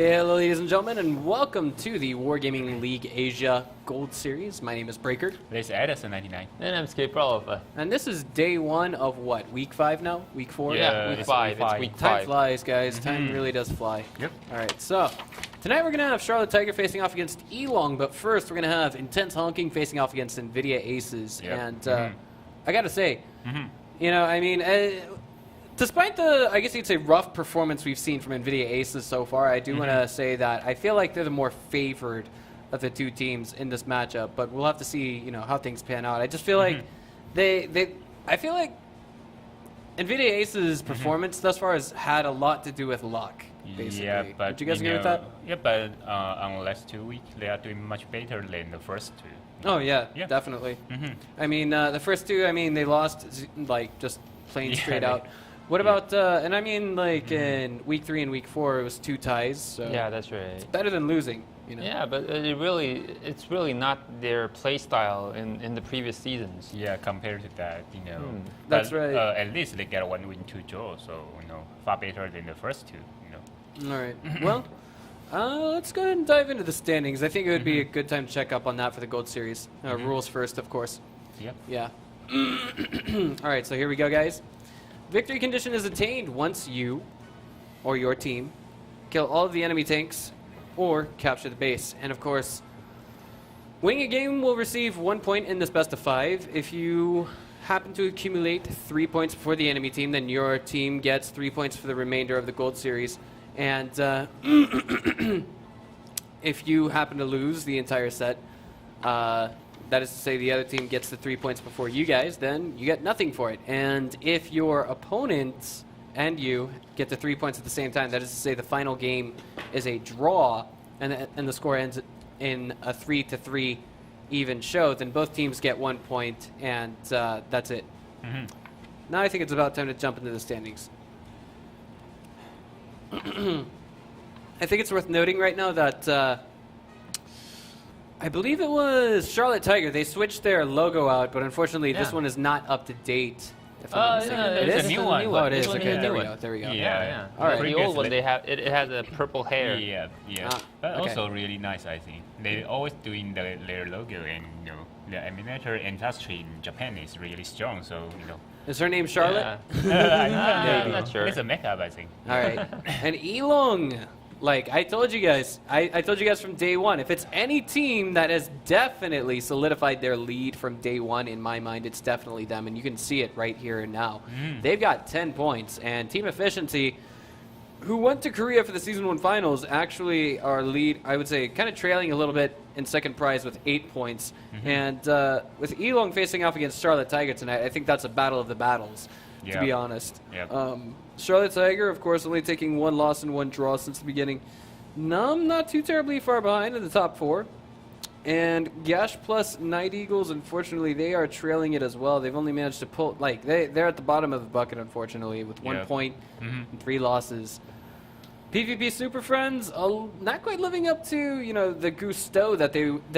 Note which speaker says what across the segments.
Speaker 1: Hello, ladies and gentlemen, and welcome to the Wargaming League Asia Gold Series. My name is Breaker.
Speaker 2: This is Edison99.
Speaker 3: And I'm Skip Prolova.
Speaker 1: And this is day one of what? Week 5 now? Week 4?
Speaker 3: Yeah, week 5. It's week 5.
Speaker 1: Time flies, guys. Time really does fly.
Speaker 2: Yep.
Speaker 1: Alright, so tonight we're going to have Charlotte Tiger facing off against Elong, but first we're going to have Intense Honking facing off against NVIDIA Aces.
Speaker 2: Yep.
Speaker 1: And I got to say, you know, I mean, despite the, I guess you'd say, rough performance we've seen from NVIDIA Aces so far, I do want to say that I feel like they're the more favored of the two teams in this matchup, but we'll have to see, you know, how things pan out. I just feel like I feel like NVIDIA Aces' performance thus far has had a lot to do with luck, basically.
Speaker 2: Yeah, but
Speaker 1: would you guys agree with that?
Speaker 2: Yeah, but on the last 2 weeks, they are doing much better than the first two.
Speaker 1: Oh, yeah,
Speaker 2: Yeah.
Speaker 1: definitely. I mean, the first two, I mean, they lost, like, just plain straight out. What about, and I mean, like, in week 3 and week 4, it was 2 ties. So
Speaker 3: Yeah, that's right.
Speaker 1: it's better than losing, you know?
Speaker 3: Yeah, but it's really not their play style in the previous seasons.
Speaker 2: Yeah, compared to that, you know.
Speaker 1: That's
Speaker 2: but,
Speaker 1: right.
Speaker 2: At least they get 1 win, 2 draw, so, you know, far better than the first two, you know.
Speaker 1: All right. Well, let's go ahead and dive into the standings. I think it would be a good time to check up on that for the Gold Series. Rules first, of course.
Speaker 2: Yep.
Speaker 1: Yeah. All right, so here we go, guys. Victory condition is attained once you, or your team, kill all of the enemy tanks or capture the base. And of course, winning a game will receive 1 point in this best of 5. If you happen to accumulate 3 points before the enemy team, then your team gets 3 points for the remainder of the Gold Series. And if you happen to lose the entire set, that is to say the other team gets the 3 points before you guys, then you get nothing for it. And if your opponent and you get the 3 points at the same time, that is to say the final game is a draw and the score ends in a 3-3 even show, then both teams get 1 point, and that's it. Now I think it's about time to jump into the standings. I think it's worth noting right now that I believe it was Charlotte Tiger. They switched their logo out, but unfortunately this one is not up to date. If I'm not mistaken.
Speaker 3: yeah,
Speaker 1: It
Speaker 3: it's
Speaker 1: is?
Speaker 3: a new one.
Speaker 1: Oh, it is.
Speaker 3: This one
Speaker 1: Okay,
Speaker 3: is a
Speaker 1: there
Speaker 3: new
Speaker 1: we
Speaker 3: one.
Speaker 1: go. There we go.
Speaker 2: Yeah.
Speaker 3: All right. The old one,
Speaker 2: Previously-
Speaker 3: it has a purple hair.
Speaker 2: Yeah.
Speaker 1: Ah,
Speaker 2: But
Speaker 1: okay.
Speaker 2: also really nice, I think. They always doing their logo, and, you know, the animator industry in Japan is really strong, so, you know.
Speaker 1: Is her name Charlotte?
Speaker 3: I'm not sure.
Speaker 2: It's a makeup, I think.
Speaker 1: All right. And Elong, like I told you guys, I told you guys from day one, if it's any team that has definitely solidified their lead from day one, in my mind, it's definitely them. And you can see it right here and now. They've got 10 points. And Team Efficiency, who went to Korea for the Season 1 Finals, actually are lead, I would say, kind of trailing a little bit in second prize with 8 points. And with Elong facing off against Charlotte Tiger tonight, I think that's a battle of the battles, to be honest.
Speaker 2: Yep.
Speaker 1: Charlotte Tiger, of course, only taking 1 loss and 1 draw since the beginning. Num not too terribly far behind in the top 4. And Gash plus Night Eagles, unfortunately, they are trailing it as well. They've only managed to pull, like, they're at the bottom of the bucket, unfortunately, with 1 point and 3 losses. PvP Super Friends, not quite living up to, you know, the gusto that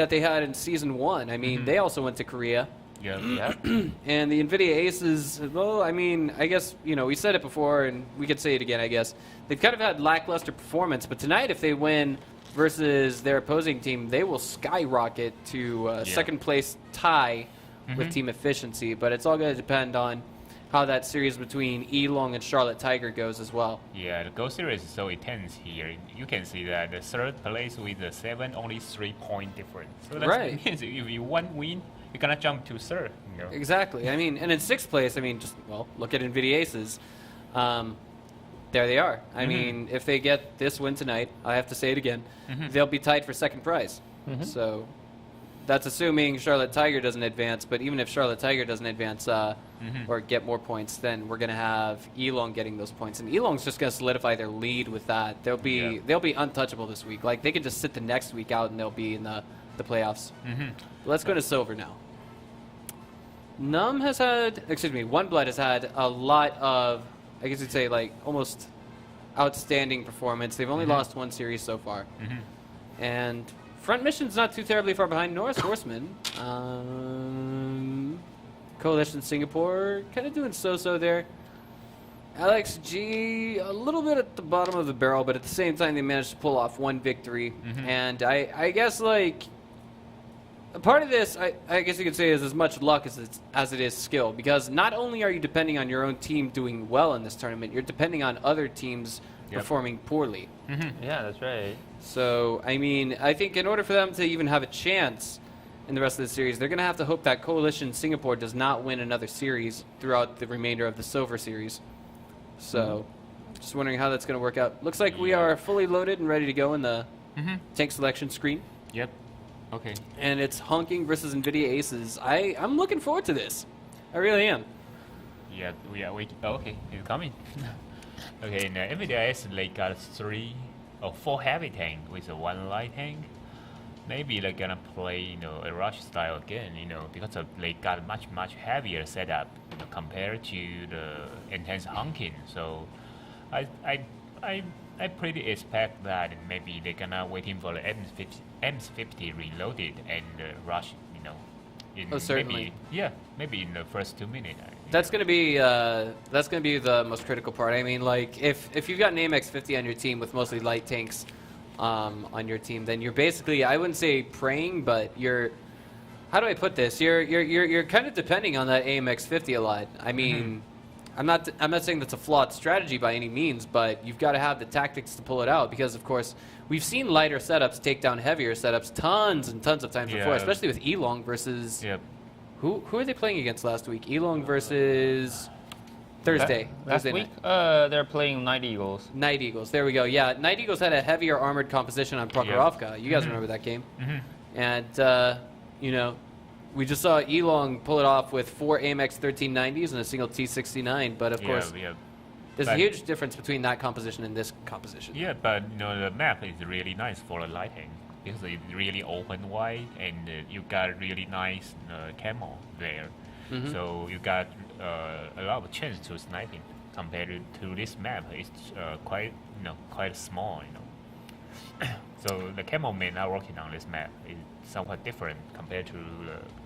Speaker 1: they had in Season 1. I mean, they also went to Korea.
Speaker 2: Yeah.
Speaker 1: And the NVIDIA Aces, well, I mean, I guess, you know, we said it before, and we could say it again, I guess. They've kind of had lackluster performance, but tonight, if they win versus their opposing team, they will skyrocket to second place tie with Team Efficiency. But it's all going to depend on how that series between Elong and Charlotte Tiger goes as well.
Speaker 2: Yeah, the Gold Series is so intense here. You can see that the third place with the 7, only 3 point difference. So that means if you win, you're gonna jump to third. You know?
Speaker 1: Exactly. I mean, and in 6th place, I mean, just, well, look at NVIDIA Aces. There they are. I mean, if they get this win tonight, I have to say it again, they'll be tied for second prize. So that's assuming Charlotte Tiger doesn't advance, but even if Charlotte Tiger doesn't advance or get more points, then we're going to have Elong getting those points. And Elong's just going to solidify their lead with that. They'll be untouchable this week. Like, they can just sit the next week out and they'll be in the playoffs. Let's go to Silver now. Num has had, excuse me, One Blood has had a lot of, I guess you'd say, like, almost outstanding performance. They've only lost 1 series so far. And Front Mission's not too terribly far behind. Norris Horseman. Coalition Singapore kind of doing so-so there. LXG, a little bit at the bottom of the barrel, but at the same time, they managed to pull off one victory. And I guess, like, a part of this, I guess you could say, is as much luck as it is skill. Because not only are you depending on your own team doing well in this tournament, you're depending on other teams performing poorly.
Speaker 3: Yeah, that's right.
Speaker 1: So, I mean, I think in order for them to even have a chance in the rest of the series, they're going to have to hope that Coalition Singapore does not win another series throughout the remainder of the Silver Series. So, just wondering how that's going to work out. Looks like we are fully loaded and ready to go in the tank selection screen.
Speaker 2: Yep. Okay.
Speaker 1: And it's Honking versus NVIDIA Aces. I'm looking forward to this. I really am.
Speaker 2: Yeah, we are waiting. Oh, okay, it's coming. Okay, in NVIDIA Aces, they got 3 or 4 heavy tank with a 1 light tank. Maybe they're gonna play, a rush style again, because they got much heavier setup, compared to the intense honking. So, I pretty expect that maybe they're gonna waiting for the M50 reloaded and rush, in
Speaker 1: certainly.
Speaker 2: maybe in the first 2 minutes.
Speaker 1: That's gonna be the most critical part. I mean, like if you've got an AMX50 on your team with mostly light tanks. On your team, then you're basically, I wouldn't say praying, but you're, how do I put this? You're kind of depending on that AMX50 a lot. I mean, I'm not saying that's a flawed strategy by any means, but you've got to have the tactics to pull it out because, of course, we've seen lighter setups take down heavier setups tons and tons of times before, especially with Elong versus who are they playing against last week? Elong versus Thursday.
Speaker 3: Last
Speaker 1: Thursday
Speaker 3: week,
Speaker 1: night.
Speaker 3: they're playing Night Eagles.
Speaker 1: Night Eagles. There we go. Yeah, Night Eagles had a heavier armored composition on Prokhorovka. You guys remember that game? And, we just saw Elong pull it off with 4 AMX 1390s and a single T69. But, of course, there's a huge difference between that composition and this composition.
Speaker 2: Yeah, but, the map is really nice for the lighting because it's really open wide and you got really nice camo there. So you got a lot of chance to sniping compared to this map. It's quite small, So the camo may not working on this map. It's somewhat different compared to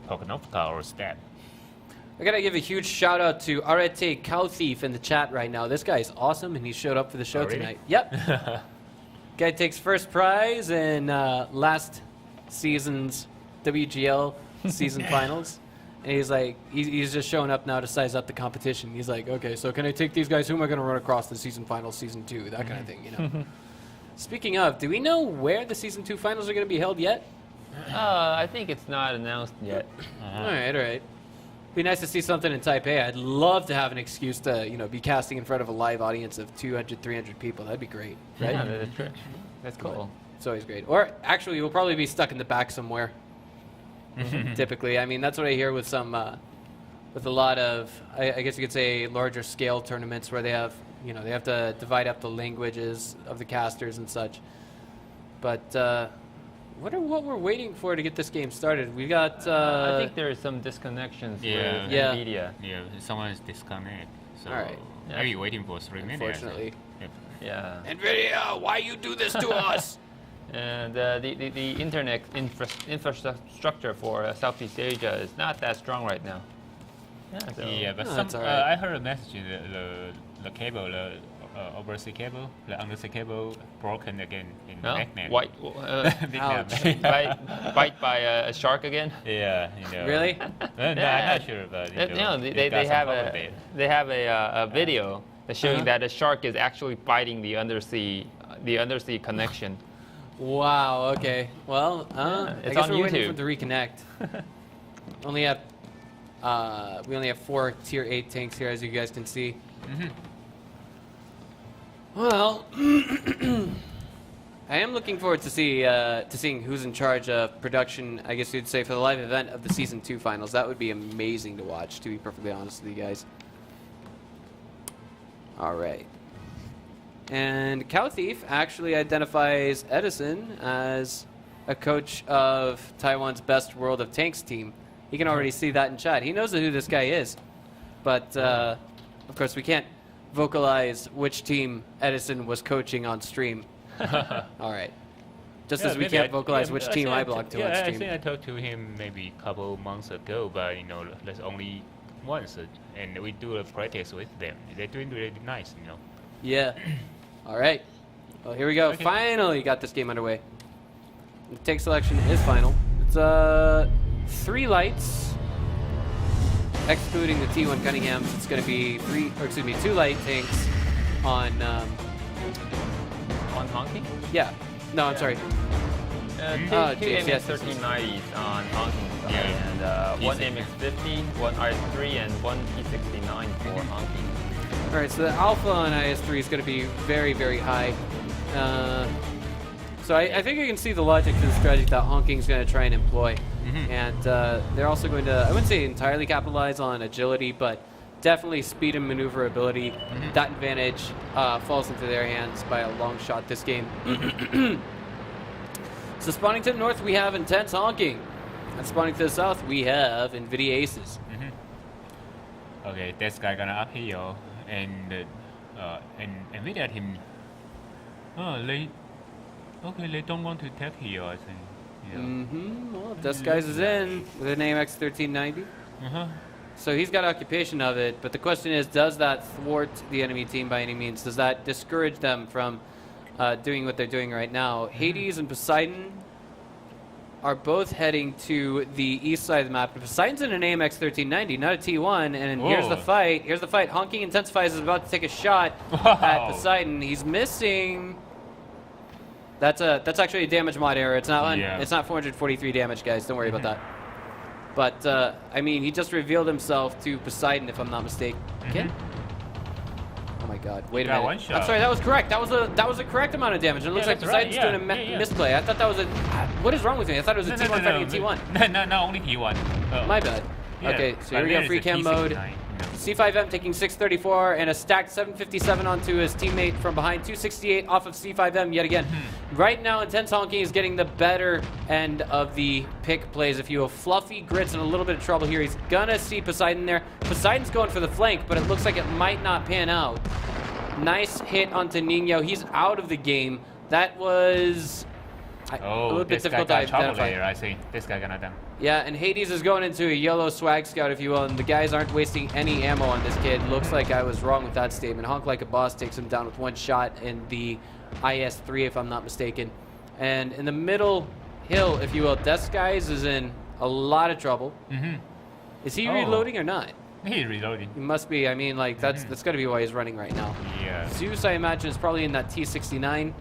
Speaker 2: Prokhorovka or Step.
Speaker 1: I gotta give a huge shout out to Arete Cow Thief in the chat right now. This guy is awesome, and he showed up for the show tonight. Yep. Guy takes first prize in last season's WGL season finals. And he's like, he's just showing up now to size up the competition. He's like, okay, so can I take these guys? Who am I going to run across the season finals, season 2? That kind of thing, Speaking of, do we know where the season 2 finals are going to be held yet?
Speaker 3: I think it's not announced yet.
Speaker 1: All right. Be nice to see something in Taipei. I'd love to have an excuse to, be casting in front of a live audience of 200, 300 people. That'd be great, right?
Speaker 3: Yeah, that's true. That's cool.
Speaker 1: It's always great. Or actually, we'll probably be stuck in the back somewhere. Typically, I mean, that's what I hear with some, with a lot of, I guess you could say, larger scale tournaments where they have, they have to divide up the languages of the casters and such. But what we're waiting for to get this game started. We got.
Speaker 3: I think there is some disconnections with NVIDIA.
Speaker 2: Yeah, someone is disconnected. So
Speaker 1: all right.
Speaker 2: maybe waiting for 3 minutes.
Speaker 1: Unfortunately.
Speaker 3: Yeah.
Speaker 1: NVIDIA, why you do this to us?
Speaker 3: And the internet infrastructure for Southeast Asia is not that strong right now.
Speaker 2: Yeah, but I heard a message the cable, the overseas cable, the undersea cable broken again in Vietnam.
Speaker 3: Bite by a shark again?
Speaker 2: Yeah,
Speaker 1: Really?
Speaker 2: No, I'm not sure, but
Speaker 3: they have a video showing that a shark is actually biting the undersea connection.
Speaker 1: Wow. Okay. Well,
Speaker 3: it's
Speaker 1: I guess
Speaker 3: on
Speaker 1: we're waiting
Speaker 3: YouTube.
Speaker 1: for them to reconnect. We only have 4 tier 8 tanks here, as you guys can see. Well, I am looking forward to seeing who's in charge of production. I guess you'd say for the live event of the season 2 finals. That would be amazing to watch. To be perfectly honest with you guys. All right. And Cow Thief actually identifies Edison as a coach of Taiwan's best World of Tanks team. He can already see that in chat. He knows who this guy is. But, of course, we can't vocalize which team Edison was coaching on stream. All right. Just as we can't vocalize which team I belong to on stream.
Speaker 2: I think I talked to him maybe a couple months ago, but, there's only once, and we do a practice with them. They're doing really nice, you know.
Speaker 1: Yeah. All right. Well, here we go.
Speaker 2: Okay.
Speaker 1: Finally got this game underway. The tank selection is final. It's 3 lights, excluding the T1 Cunninghams. It's going to be 2 light tanks on.
Speaker 3: On honking?
Speaker 1: Yeah. No, I'm sorry.
Speaker 3: Two
Speaker 1: geez, yes.
Speaker 3: MX-1390s on honking side,
Speaker 2: Yeah.
Speaker 3: and one MX-50, one IS-3, and one T-69 for honking.
Speaker 1: All right. So the alpha on IS-3 is going to be very, very high. So I think you can see the logic to the strategy that honking is going to try and employ. And they're also going to, I wouldn't say entirely capitalize on agility, but definitely speed and maneuverability. That advantage falls into their hands by a long shot this game. So spawning to the north, we have intense honking. And spawning to the south, we have NVIDIA Aces.
Speaker 2: Okay, this guy gonna uphill, and NVIDIA team. They don't want to take here, I think. Yeah.
Speaker 1: Well, Disguise is in with an AMX-1390. So he's got occupation of it, but the question is, does that thwart the enemy team by any means? Does that discourage them from doing what they're doing right now? Hades and Poseidon are both heading to the east side of the map. Poseidon's in an AMX-1390, not a T1, and here's the fight. Here's the fight. Honking intensifies is about to take a shot at Poseidon. He's missing. That's actually a damage mod error. It's not it's not 443 damage, guys. Don't worry about that. But I mean, he just revealed himself to Poseidon, if I'm not mistaken. Oh my God! Wait a minute.
Speaker 2: One shot.
Speaker 1: I'm sorry. That was correct. That was a correct amount of damage. And it looks like
Speaker 2: that's right.
Speaker 1: Poseidon's doing a misplay. I thought that was a. What is wrong with me? I thought it was a T1 fighting a T1.
Speaker 2: No, only T1.
Speaker 1: My bad.
Speaker 2: Yeah,
Speaker 1: Okay, so here we go. Free cam mode. C5M taking 634 and a stacked 757 onto his teammate from behind. 268 off of C5M yet again. Right now, Intense Honking is getting the better end of the pick plays, if you will. Fluffy Grit's in a little bit of trouble here. He's gonna see Poseidon there. Poseidon's going for the flank, but it looks like it might not pan out. Nice hit onto Nino. He's out of the game. That was a little bit difficult to identify.
Speaker 2: I see. This guy gonna done.
Speaker 1: Yeah, and Hades is going into a yellow swag scout, if you will, and the guys aren't wasting any ammo on this kid. Looks like I was wrong with that statement. Honk Like a Boss takes him down with one shot in the IS-3, if I'm not mistaken. And in the middle hill, if you will, Disguise is in a lot of trouble. Is he reloading or not?
Speaker 2: He's reloading.
Speaker 1: He must be. I mean, like, that's got to be why he's running right now.
Speaker 2: Yeah.
Speaker 1: Zeus, I imagine, is probably in that T-69.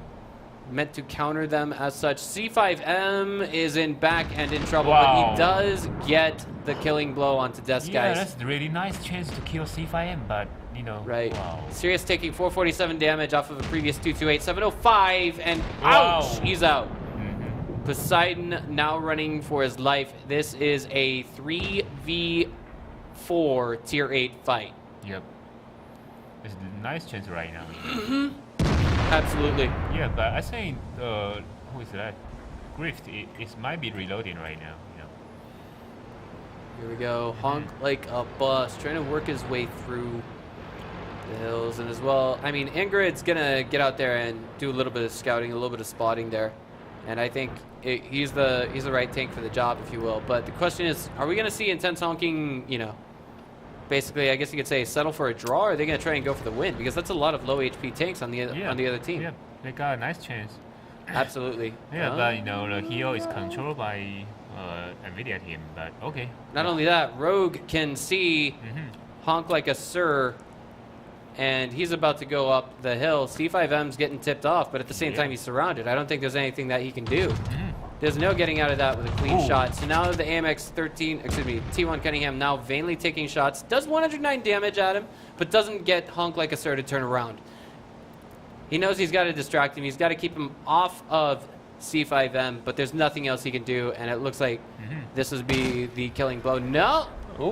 Speaker 1: Meant to counter them as such. C5M is in back and in trouble, but he does get the killing blow onto Disguise.
Speaker 2: Yeah, that's a really nice chance to kill C5M, but, you know.
Speaker 1: Right.
Speaker 2: Wow.
Speaker 1: Sirius taking 447 damage off of a previous 228. 705, and ouch! He's out. Poseidon now running for his life. This is a 3v4 tier 8 fight.
Speaker 2: Yep. It's a nice chance right now.
Speaker 1: Absolutely.
Speaker 2: Yeah, but I think who is that? Grift. It might be reloading right now. You know.
Speaker 1: Here we go. Honk Like a Boss, trying to work his way through the hills, and as well, I mean, Ingrid's gonna get out there and do a little bit of scouting, a little bit of spotting there, and I think he's the right tank for the job, if you will. But the question is, are we gonna see Intense Honking? You know, basically, I guess you could say settle for a draw, or are they going to try and go for the win? Because that's a lot of low HP tanks on the other team.
Speaker 2: Yeah, they got a nice chance.
Speaker 1: Absolutely.
Speaker 2: Yeah, but you know, the hero is controlled by NVIDIA team. But okay.
Speaker 1: Not only that, Rogue can see Honk Like a Sir, and he's about to go up the hill. C5M's getting tipped off, but at the same time, he's surrounded. I don't think there's anything that he can do. There's no getting out of that with a clean shot. So now the T1 Cunningham now vainly taking shots. Does 109 damage at him, but doesn't get Honk Like a Sir to turn around. He knows he's got to distract him. He's got to keep him off of C5M, but there's nothing else he can do, and it looks like this would be the killing blow. No!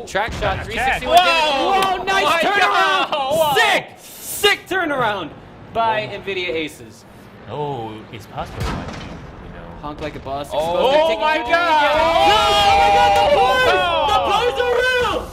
Speaker 1: Track shot, 361 damage. Whoa, nice turnaround! Sick turnaround by NVIDIA Aces.
Speaker 2: Oh, it's possible.
Speaker 1: Honk Like a Boss.
Speaker 2: Oh my God!
Speaker 1: The blows are real!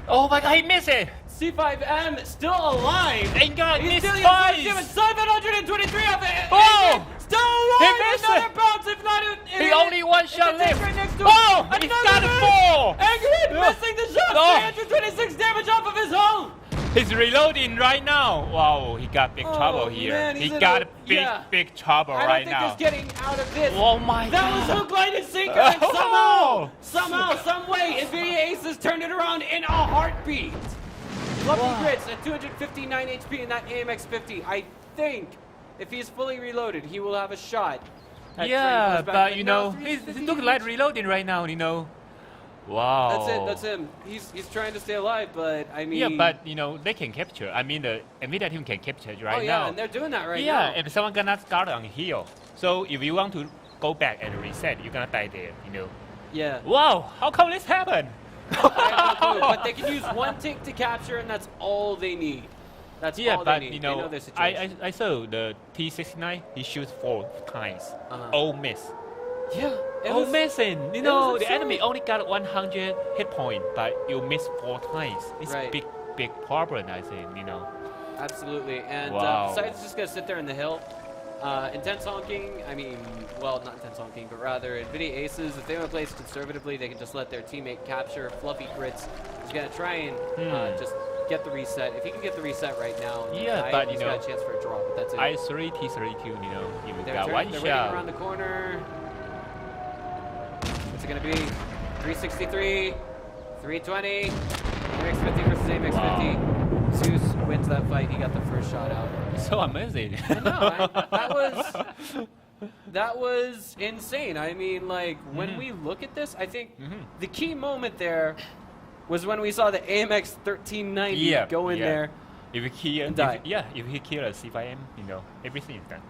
Speaker 2: Oh my God, he missed it!
Speaker 1: C5M still alive.
Speaker 2: Thank God,
Speaker 1: He's
Speaker 2: missed
Speaker 1: still
Speaker 2: twice!
Speaker 1: 723 off it.
Speaker 2: Oh!
Speaker 1: Still alive!
Speaker 2: He missed
Speaker 1: Another
Speaker 2: it.
Speaker 1: bounce, if not got it!
Speaker 2: He only one shot
Speaker 1: It's a tank
Speaker 2: left.
Speaker 1: right next to him.
Speaker 2: Oh, he's
Speaker 1: Another
Speaker 2: got
Speaker 1: miss.
Speaker 2: it 4.
Speaker 1: Angry missing the shot!
Speaker 2: No.
Speaker 1: 326 damage off of his own!
Speaker 2: He's reloading right now. Wow, he got big trouble here.
Speaker 1: man,
Speaker 2: he
Speaker 1: he's in
Speaker 2: got
Speaker 1: a-
Speaker 2: big,
Speaker 1: yeah.
Speaker 2: big trouble
Speaker 1: I don't
Speaker 2: right
Speaker 1: think
Speaker 2: now.
Speaker 1: there's getting out of this.
Speaker 2: Oh my
Speaker 1: That was
Speaker 2: god.
Speaker 1: hook, line, and sinker, and
Speaker 2: Oh.
Speaker 1: somehow, some way, NVIDIA Aces turned it around in a heartbeat. Fluffy
Speaker 2: Wow.
Speaker 1: Grits at 259 HP in that AMX 50. I think if he's fully reloaded, he will have a shot. at
Speaker 2: Yeah,
Speaker 1: trading
Speaker 2: but
Speaker 1: pushback.
Speaker 2: you
Speaker 1: No,
Speaker 2: know,
Speaker 1: 350
Speaker 2: he looks like reloading right now, you know. Wow.
Speaker 1: That's him. He's trying to stay alive, but I mean.
Speaker 2: Yeah, but you know, they can capture. I mean, the NVIDIA team can capture it right
Speaker 1: oh yeah,
Speaker 2: now.
Speaker 1: and they're doing that right
Speaker 2: Yeah,
Speaker 1: now.
Speaker 2: and someone gonna start on heel. So if you want to go back and reset, you're gonna die there, you know.
Speaker 1: Yeah.
Speaker 2: Wow, how come this happened?
Speaker 1: I have no clue, but they can use one tick to capture, and that's all they need. That's
Speaker 2: Yeah,
Speaker 1: all
Speaker 2: but
Speaker 1: they need.
Speaker 2: you
Speaker 1: They
Speaker 2: know,
Speaker 1: know their situation.
Speaker 2: I saw the T69. He shoots 4 times, all miss.
Speaker 1: Yeah. It
Speaker 2: Oh,
Speaker 1: was-
Speaker 2: missing! You
Speaker 1: it
Speaker 2: know,
Speaker 1: was
Speaker 2: the enemy
Speaker 1: absurd.
Speaker 2: only got 100 hit point, but you miss 4 times. It's
Speaker 1: Right.
Speaker 2: big problem, I think. You know.
Speaker 1: Absolutely. And
Speaker 2: Wow.
Speaker 1: Side's just going to sit there in the hill. Intense honking, I mean, well, not intense honking, but rather NVIDIA Aces, if they want to play this conservatively, they can just let their teammate capture. Fluffy Grits is going to try and just get the reset. If he can get the reset right now,
Speaker 2: Yeah, but, you
Speaker 1: he's
Speaker 2: know,
Speaker 1: got a chance for a draw, but that's it.
Speaker 2: I3, T32, you know, if you
Speaker 1: They're
Speaker 2: got one
Speaker 1: waiting
Speaker 2: shot.
Speaker 1: around the corner. What's it going to be? 363, 320, AMX 50 versus AMX 50. Zeus wins that fight. He got the first shot out.
Speaker 2: So amazing.
Speaker 1: I know. That was insane. I mean, like, when we look at this, I think the key moment there was when we saw the AMX 1390 go in there.
Speaker 2: If you kill,
Speaker 1: and die.
Speaker 2: if he kill a C5M, you know, everything is done.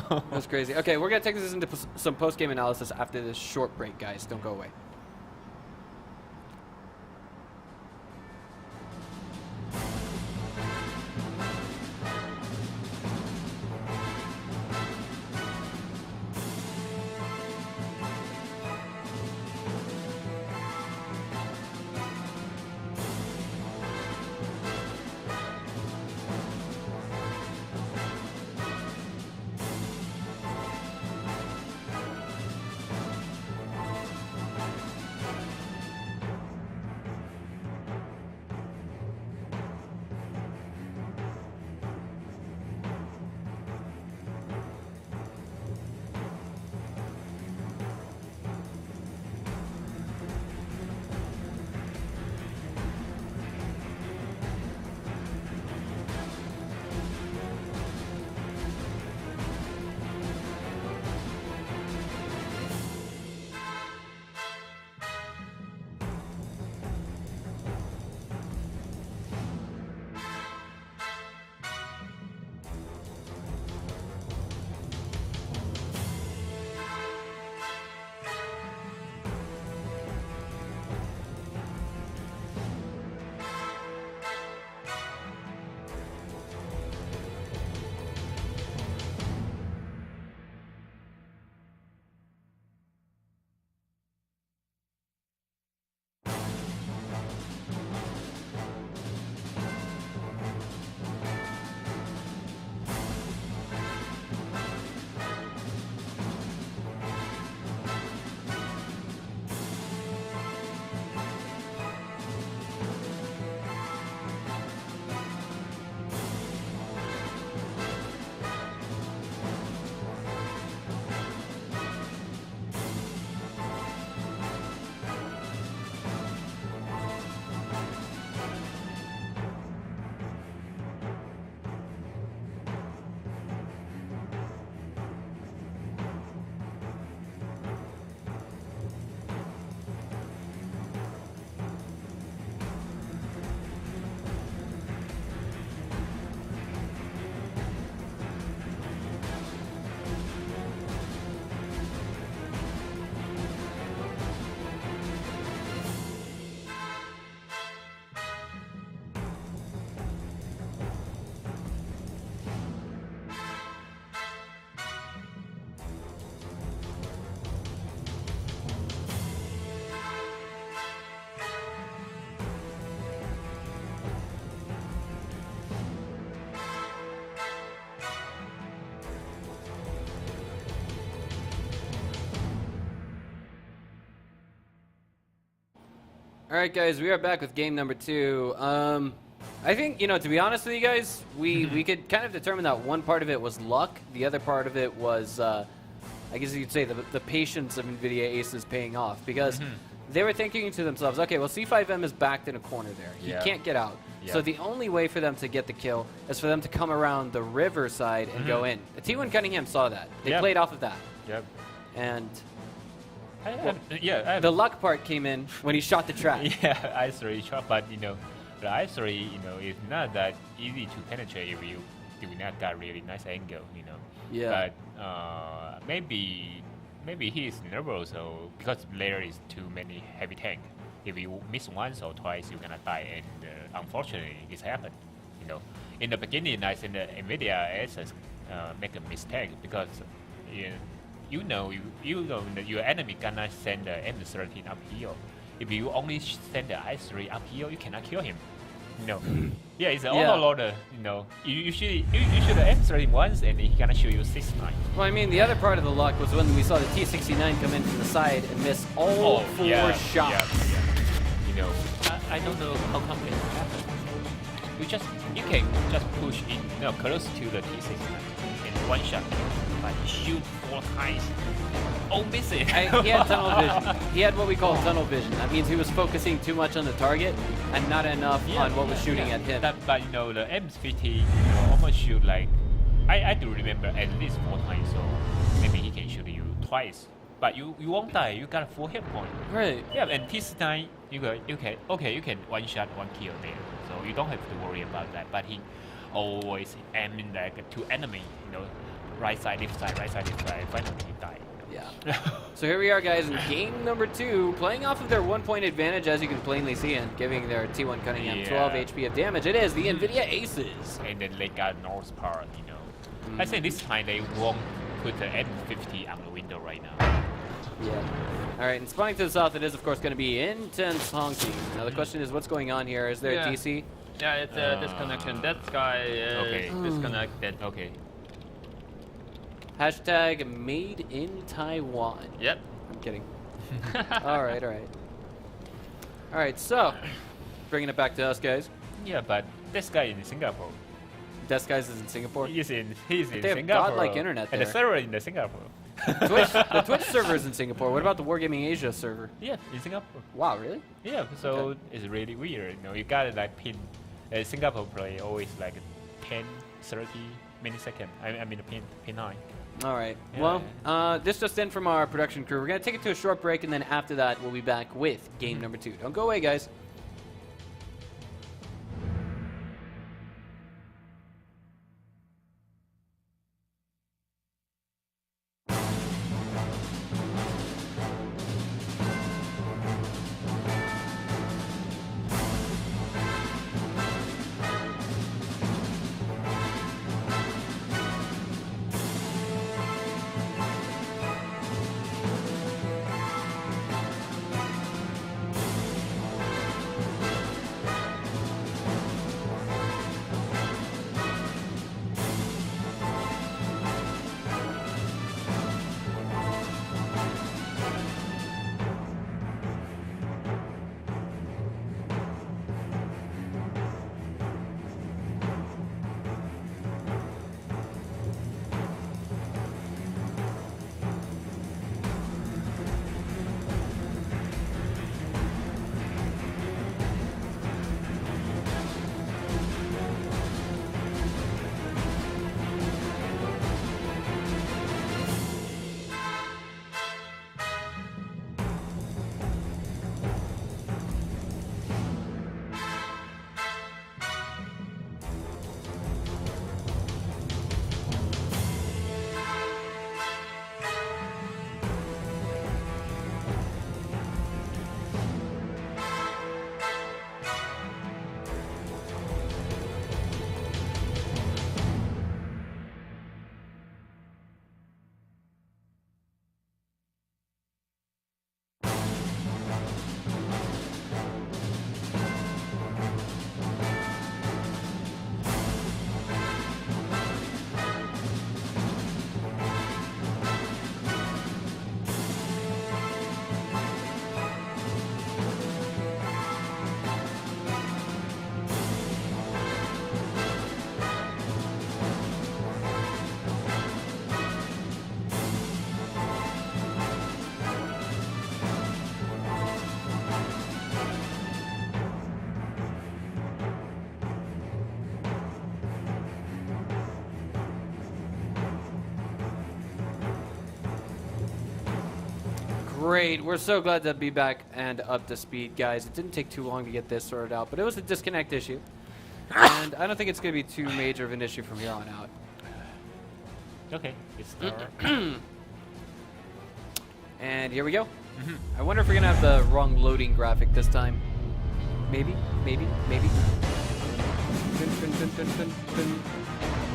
Speaker 1: That was crazy. Okay, we're going to take this into some post-game analysis after this short break, guys. Don't go away. right, guys, we are back with game number 2. I think, to be honest with you guys, we could kind of determine that one part of it was luck. The other part of it was, I guess you could say, the patience of NVIDIA Aces paying off. Because they were thinking to themselves, okay, well, C5M is backed in a corner there. He can't get out.
Speaker 2: Yeah.
Speaker 1: So the only way for them to get the kill is for them to come around the river side and go in. T1 Cunningham saw that. They played off of that.
Speaker 2: Yep.
Speaker 1: And
Speaker 2: the
Speaker 1: the luck part came in when he shot the trap.
Speaker 2: Yeah, I3 shot, but the I3 is not that easy to penetrate if you do not got really nice angle,
Speaker 1: Yeah.
Speaker 2: But maybe he is nervous, so because there is too many heavy tank. If you miss once or twice, you're gonna die, and unfortunately, this happened. In the beginning, I think the NVIDIA Aces make a mistake because you know that your enemy gonna send the M13 uphill. If you only send the I3 uphill, you cannot kill him. Yeah, it's an autoloader. You should M13 once, and he gonna shoot you 6-9.
Speaker 1: Well, I mean, the other part of the luck was when we saw the T69 come in from the side and miss all 4 shots.
Speaker 2: I don't know how come it happened. You can just push in, close to the T69 in one shot, but you shoot 4 times. Oh, miss it.
Speaker 1: He had tunnel vision. He had what we call tunnel vision. That means he was focusing too much on the target and not enough on what was shooting at him.
Speaker 2: But the M50 almost shoot like I do remember at least 4 times, so maybe he can shoot you twice. But you won't die. You got a 4 hit point.
Speaker 1: Right.
Speaker 2: Yeah, and T9 you can one shot, 1 kill there, so you don't have to worry about that. But he always aiming like to enemy, right side, left side, right side, left side. Finally, he died.
Speaker 1: Yeah. So here we are, guys, in game number 2, playing off of their 1-point advantage, as you can plainly see, and giving their T1 Cunningham 12 HP of damage. It is the NVIDIA Aces.
Speaker 2: And then they got North part, I think this time they won't put the M50 on the window right now.
Speaker 1: Yeah. All right, and spawning to the south, it is, of course, going to be intense honking. Now, the question is, what's going on here? Is there a DC?
Speaker 3: Yeah, it's a disconnection. That guy is disconnected.
Speaker 2: Okay.
Speaker 1: Hashtag made in Taiwan.
Speaker 3: Yep.
Speaker 1: I'm kidding. All right. All right, so, bringing it back to us, guys.
Speaker 2: Yeah, but this guy in Singapore.
Speaker 1: This guy's is in Singapore?
Speaker 2: He's in
Speaker 1: They have
Speaker 2: Singapore.
Speaker 1: godlike internet there.
Speaker 2: And the server in the Singapore.
Speaker 1: The Twitch server is in Singapore. What about the Wargaming Asia server?
Speaker 2: Yeah, in Singapore.
Speaker 1: Wow, really?
Speaker 2: Yeah, so it's really weird. You got like pin. Singapore play always like 10, 30 millisecond. I mean pin 9.
Speaker 1: All right.
Speaker 2: Yeah.
Speaker 1: Well, this just in from our production crew. We're going to take it to a short break, and then after that, we'll be back with game number 2. Don't go away, guys. Great. We're so glad to be back and up to speed, guys. It didn't take too long to get this sorted out, but it was a disconnect issue. And I don't think it's going to be too major of an issue from here on out.
Speaker 2: Okay, it's start.
Speaker 1: And here we go. I wonder if we're going to have the wrong loading graphic this time. Maybe. Dun, dun, dun, dun, dun, dun.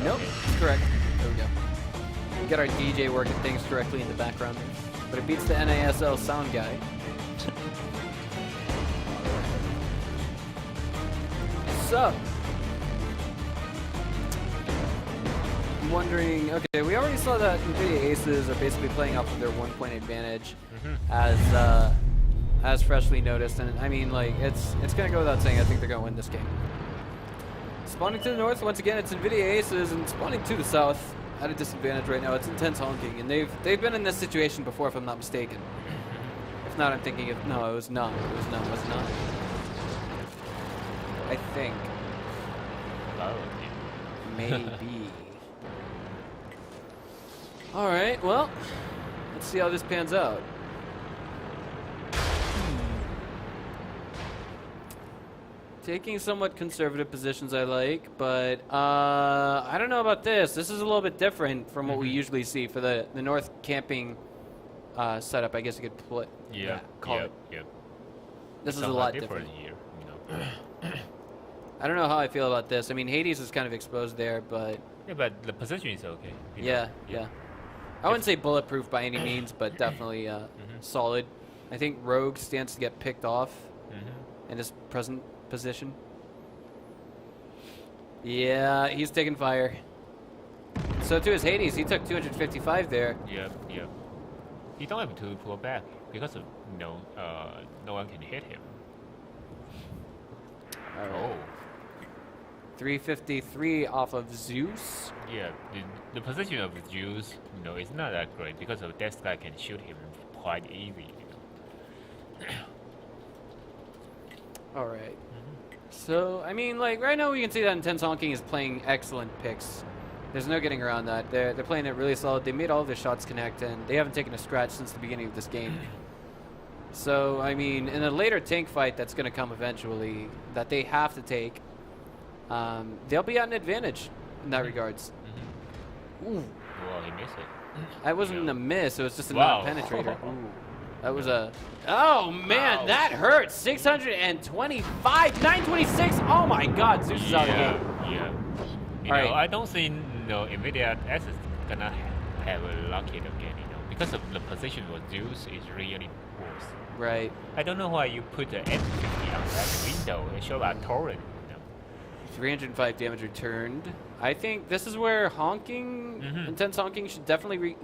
Speaker 1: Nope, it's correct. There we go. We got our DJ working things correctly in the background. But it beats the NASL sound guy. So, I'm wondering, okay, we already saw that NVIDIA Aces are basically playing off of their 1-point advantage as freshly noticed. And I mean, like, it's going to go without saying, I think they're going to win this game. Spawning to the north, once again, it's NVIDIA Aces, and spawning to the south, at a disadvantage right now. It's Intense Honking, and they've been in this situation before, if I'm not mistaken. If not, I'm thinking of no, it was not. It was not. Was it not? I think.
Speaker 2: Oh,
Speaker 1: Maybe. All right. Well, let's see how this pans out. Taking somewhat conservative positions I like, but I don't know about this. This is a little bit different from what we usually see for the north camping setup, I guess you could call it.
Speaker 2: Yep.
Speaker 1: This is a lot different
Speaker 2: here, you know.
Speaker 1: I don't know how I feel about this. I mean, Hades is kind of exposed there, but...
Speaker 2: Yeah, but the position is okay.
Speaker 1: Yeah. I wouldn't say bulletproof by any means, but definitely solid. I think Rogue stands to get picked off in his present position. Yeah, he's taking fire. So too is Hades. He took 255 there.
Speaker 2: Yep. He don't have to pull back because of no one can hit him.
Speaker 1: All right.
Speaker 2: Oh.
Speaker 1: 353 off of Zeus.
Speaker 2: Yeah, the position of Zeus, you know, is not that great because of this guy can shoot him quite easy. You know.
Speaker 1: All right. So, I mean, like, right now we can see that Intense Honking is playing excellent picks. There's no getting around that. They're playing it really solid. They made all their shots connect, and they haven't taken a scratch since the beginning of this game. So, I mean, in a later tank fight that's going to come eventually, that they have to take, they'll be at an advantage in that regards. Ooh.
Speaker 2: Well, he missed it.
Speaker 1: That wasn't a miss. It was just a
Speaker 2: Wow.
Speaker 1: non-penetrator. Ooh. That was a... Oh, man,
Speaker 2: Wow.
Speaker 1: that hurt. 625, 926. Oh, my God. Zeus is out of the game.
Speaker 2: Yeah. You
Speaker 1: All
Speaker 2: know,
Speaker 1: right.
Speaker 2: I don't think NVIDIA S is gonna have a lucky again, you know, because of the position of Zeus is really worse.
Speaker 1: Right.
Speaker 2: I don't know why you put the M50 on that window and show a torrent. You know.
Speaker 1: 305 damage returned. I think this is where Intense Honking should definitely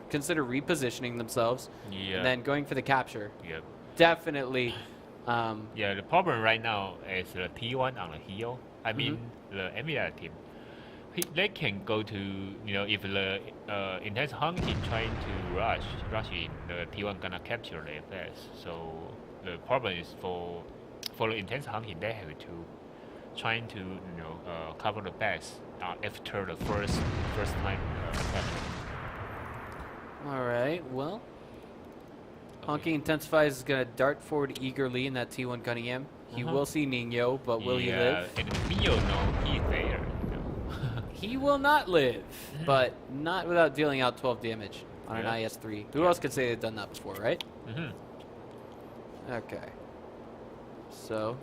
Speaker 1: consider repositioning themselves.
Speaker 2: Yeah.
Speaker 1: And then going for the capture.
Speaker 2: Yep.
Speaker 1: Definitely.
Speaker 2: Yeah, the problem right now is the T1 on the heel. I mean, the NVIDIA team. They can go to, you know, if the Intense Honking trying to rush in, the T1 gonna capture the FS. So the problem is for the Intense Honking, they have to trying to, you know, cover the backs after the first time attack.
Speaker 1: All right. Well, Honking Intensifies is going to dart forward eagerly in that T1 Cunningham. He will see Nino, but will he live?
Speaker 2: And Nino knows he's there. You know.
Speaker 1: He will not live, but not without dealing out 12 damage on an IS-3. Who else could say they've done that before, right? Okay. So,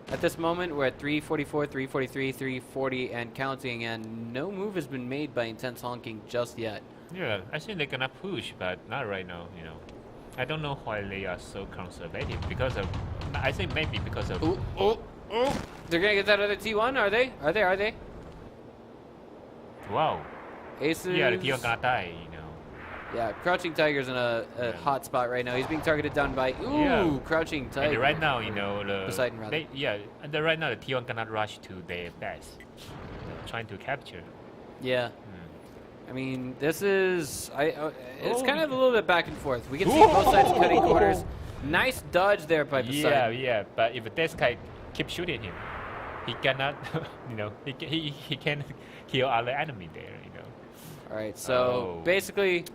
Speaker 1: at this moment, we're at 344, 343, 340, and counting, and no move has been made by Intense Honking just yet.
Speaker 2: Yeah, I think they're gonna push, but not right now, you know. I don't know why they are so conservative, because of, I think maybe because of...
Speaker 1: They're gonna get that other T1, are they? Are they?
Speaker 2: Wow.
Speaker 1: Aces.
Speaker 2: Yeah, the T1 gonna die, you know.
Speaker 1: Yeah, Crouching Tiger's in a hot spot right now. He's being targeted down by, Crouching Tiger.
Speaker 2: And right now, you know,
Speaker 1: Poseidon, rather.
Speaker 2: And right now the T1 cannot rush to their base, trying to capture.
Speaker 1: Yeah. I mean, this is... it's kind of a little bit back and forth. We can see both sides cutting corners. Nice dodge there by Poseidon.
Speaker 2: Yeah, but if this guy keeps shooting him, he cannot, you know, he can kill other enemy there, you know.
Speaker 1: All right, so basically,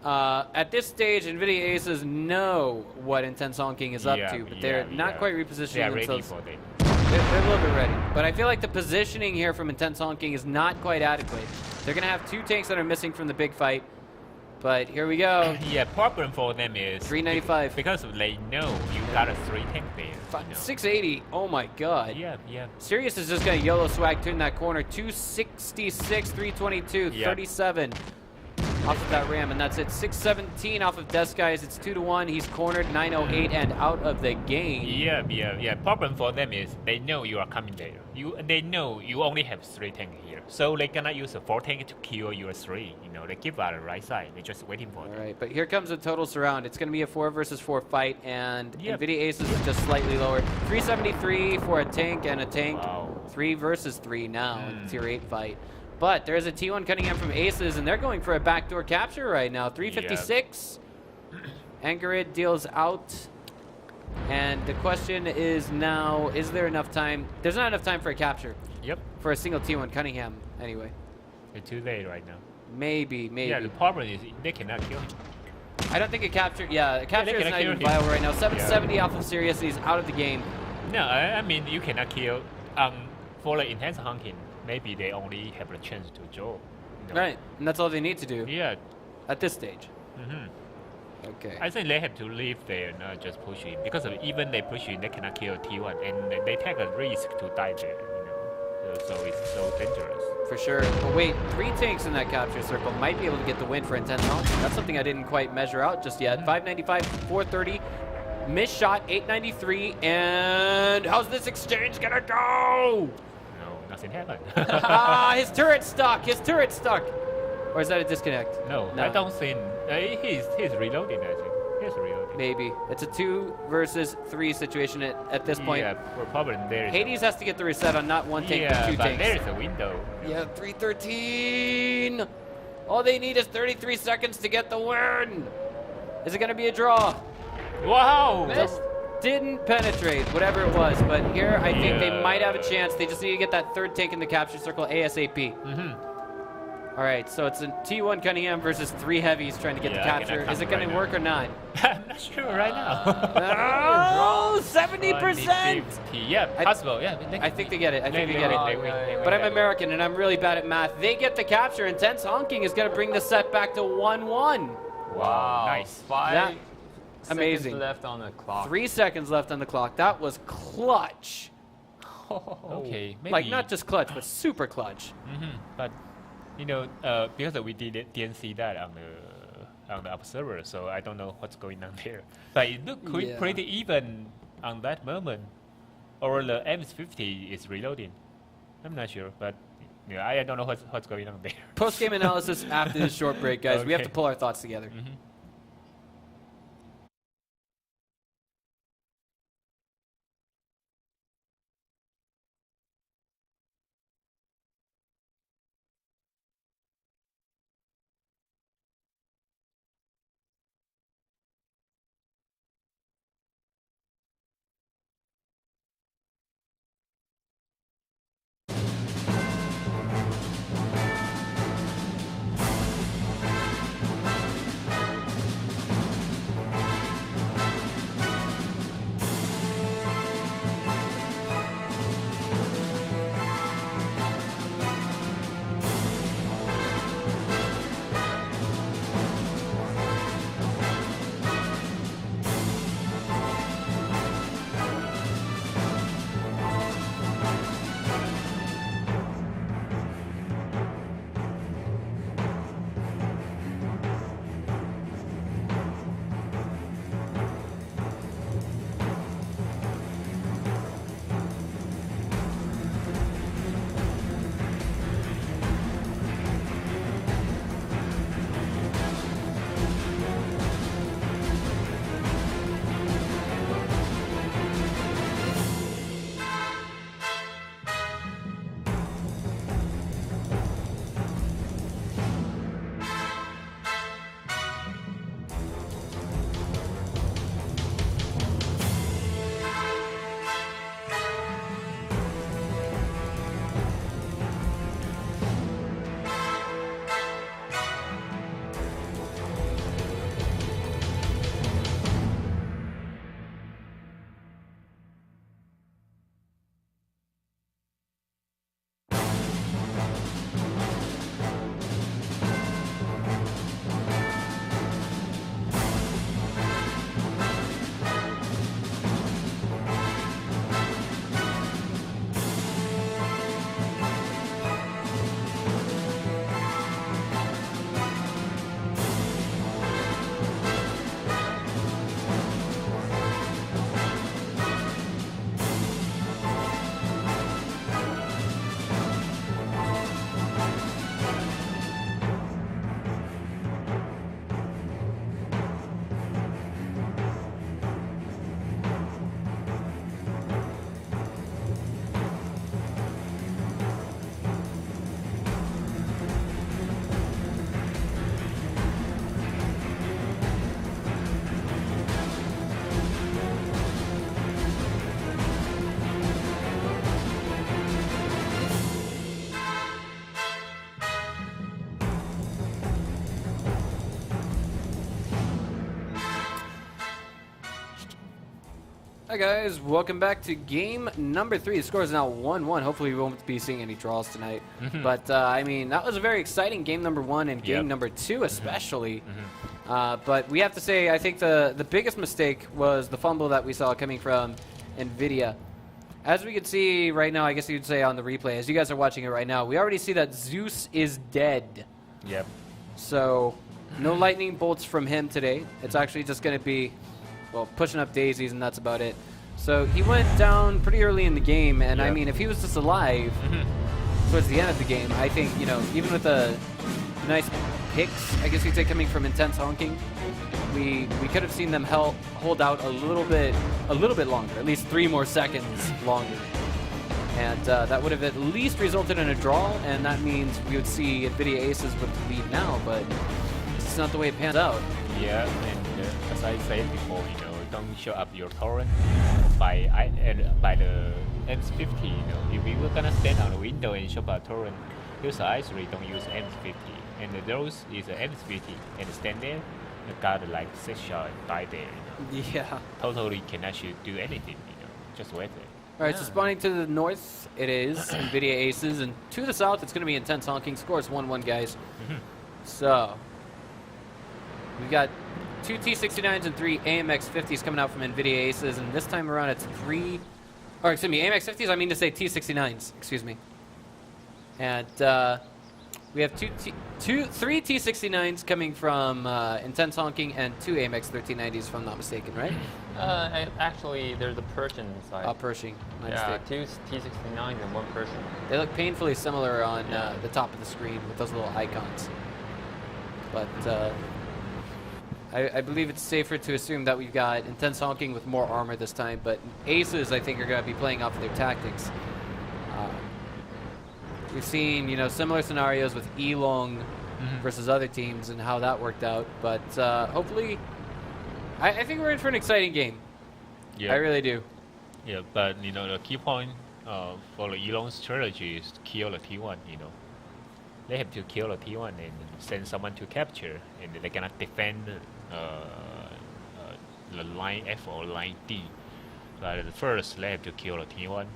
Speaker 1: At this stage, NVIDIA Aces know what Intense Honking is up to, but they're not quite repositioning themselves.
Speaker 2: Ready for that.
Speaker 1: They're a little bit ready. But I feel like the positioning here from Intense Honking is not quite adequate. They're going to have 2 tanks that are missing from the big fight. But here we go.
Speaker 2: Yeah, problem for them is
Speaker 1: 395.
Speaker 2: because they know you got a 3 tank there.
Speaker 1: 680. Oh my god.
Speaker 2: Yeah.
Speaker 1: Sirius is just going to YOLO swag turn that corner. 266, 322, 37 off of that ram, and that's it. 617 off of Guys. It's 2-1. He's cornered. 908 and out of the game.
Speaker 2: Yeah. Problem for them is they know you are coming there. They know you only have 3 tank here, so they cannot use a 4 tank to kill your 3. They keep out the right side. They're just waiting for it.
Speaker 1: All right, but here comes a total surround. It's going to be a 4 versus 4 fight, and NVIDIA Aces is just slightly lower. 373 for a tank and a tank.
Speaker 2: Wow.
Speaker 1: 3 versus 3 now in the Tier 8 fight. But there's a T1 Cunningham from Aces, and they're going for a backdoor capture right now. 356. Angerid deals out. And the question is now, is there enough time? There's not enough time for a capture.
Speaker 2: Yep.
Speaker 1: For a single T1 Cunningham, anyway.
Speaker 2: It's too late right now.
Speaker 1: Maybe.
Speaker 2: Yeah, the problem is they cannot kill him.
Speaker 1: I don't think a capture, is not even viable right now. 770 off of Sirius, he's out of the game.
Speaker 2: No, I mean, you cannot kill. For the Intense Honking, maybe they only have a chance to draw.
Speaker 1: Right, and that's all they need to do.
Speaker 2: Yeah.
Speaker 1: At this stage. Okay.
Speaker 2: I think they have to leave there, not just push in, because even they push in, they cannot kill T1, and they take a risk to die there. So it's so dangerous.
Speaker 1: For sure. But wait, 3 tanks in that capture circle might be able to get the win for Intense Honking. That's something I didn't quite measure out just yet. 595, 430. Missed shot, 893, and how's this exchange gonna go?
Speaker 2: No, nothing happened.
Speaker 1: His turret's stuck. Or is that a disconnect?
Speaker 2: No, I don't think. He's reloading, I think. He's reloading.
Speaker 1: Maybe. It's a 2 versus 3 situation at this point.
Speaker 2: Yeah, problem there.
Speaker 1: Hades has to get the reset on not 1 tank, but 2 tanks.
Speaker 2: There's a window.
Speaker 1: Yeah, 313. All they need is 33 seconds to get the win. Is it gonna be a draw?
Speaker 2: Wow!
Speaker 1: Missed. Didn't penetrate, whatever it was. But here, I think they might have a chance. They just need to get that 3rd tank in the capture circle ASAP. All right, so it's a T1 Cunningham versus 3 heavies trying to get the capture. Is it going to work or not?
Speaker 2: I'm not sure right now.
Speaker 1: Oh, 70%!
Speaker 2: Yeah, possible. Yeah,
Speaker 1: I think they get it. But I'm American and I'm really bad at math. They get the capture. Intense Honking is going to bring the set back to 1-1.
Speaker 3: Wow.
Speaker 2: Nice.
Speaker 3: 5
Speaker 1: amazing.
Speaker 3: seconds left on the clock.
Speaker 1: 3 seconds left on the clock. That was clutch.
Speaker 2: Okay, maybe.
Speaker 1: Like, not just clutch, but super clutch.
Speaker 2: But, because we didn't see that on the observer, so I don't know what's going on there. But it looked pretty even on that moment. Or the MS-50 is reloading. I'm not sure, but I don't know what's going on there.
Speaker 1: Post-game analysis after this short break, guys. We have to pull our thoughts together. Hi guys, welcome back to game number 3. The score is now 1-1. Hopefully we won't be seeing any draws tonight. But I mean, that was a very exciting game number 1 and game number 2 especially. But we have to say, I think the biggest mistake was the fumble that we saw coming from NVIDIA. As we can see right now, I guess you'd say on the replay, as you guys are watching it right now, we already see that Zeus is dead.
Speaker 2: Yep.
Speaker 1: So no lightning bolts from him today. It's actually just going to be, well, pushing up daisies, and that's about it. So he went down pretty early in the game, and I mean, if he was just alive towards the end of the game, I think, you know, even with a nice picks, I guess you'd say, coming from Intense Honking, we could have seen them hold out a little bit longer, at least 3 more seconds longer. And that would have at least resulted in a draw, and that means we would see NVIDIA Aces with the lead now, but it's not the way it pans out.
Speaker 2: Yeah, and as I said before, you know, don't show up your torrent by the M50. You know, if you were gonna stand on the window and show up a torrent, use I3, don't use M50. And those is an M50, and stand there, you got like 6 shots by there. You know.
Speaker 1: Yeah.
Speaker 2: Totally cannot do anything. You know, just wait there.
Speaker 1: All right, so spawning to the north, it is NVIDIA Aces, and to the south, it's going to be Intense Honking. Scores 1-1, guys. So we've got 2 T69s and 3 AMX50s coming out from NVIDIA Aces, and this time around it's 3, or excuse me, AMX50s. I mean to say T69s. Excuse me. And we have 3 T69s coming from Intense Honking and 2 AMX 1390s, if I'm not mistaken, right?
Speaker 3: Actually, there's a Persian side.
Speaker 1: Pershing. My
Speaker 3: Yeah,
Speaker 1: mistake.
Speaker 3: 2 T69s and 1 Persian.
Speaker 1: They look painfully similar on the top of the screen with those little icons. But I believe it's safer to assume that we've got Intense Honking with more armor this time, but Aces, I think, are going to be playing off of their tactics. We've seen, you know, similar scenarios with Elong versus other teams and how that worked out, but hopefully, I think we're in for an exciting game.
Speaker 2: Yeah.
Speaker 1: I really do.
Speaker 2: Yeah, but you know the key point for the Elon strategy is to kill the T1. You know, they have to kill the T1 and send someone to capture, and they cannot defend the line F or line D. But first, they have to kill the T1.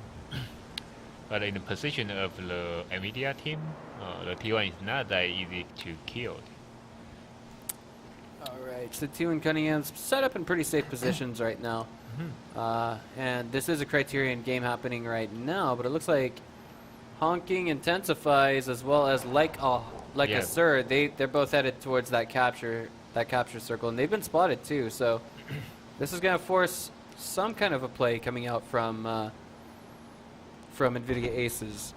Speaker 2: But in the position of the NVIDIA team, the T1 is not that easy to kill.
Speaker 1: Alright, so T1 Cunningham's set up in pretty safe positions right now. And this is a Criterion game happening right now, but it looks like Honking intensifies as well as like a Sir. They're both headed towards that capture circle, and they've been spotted too, so this is gonna force some kind of a play coming out from NVIDIA Aces.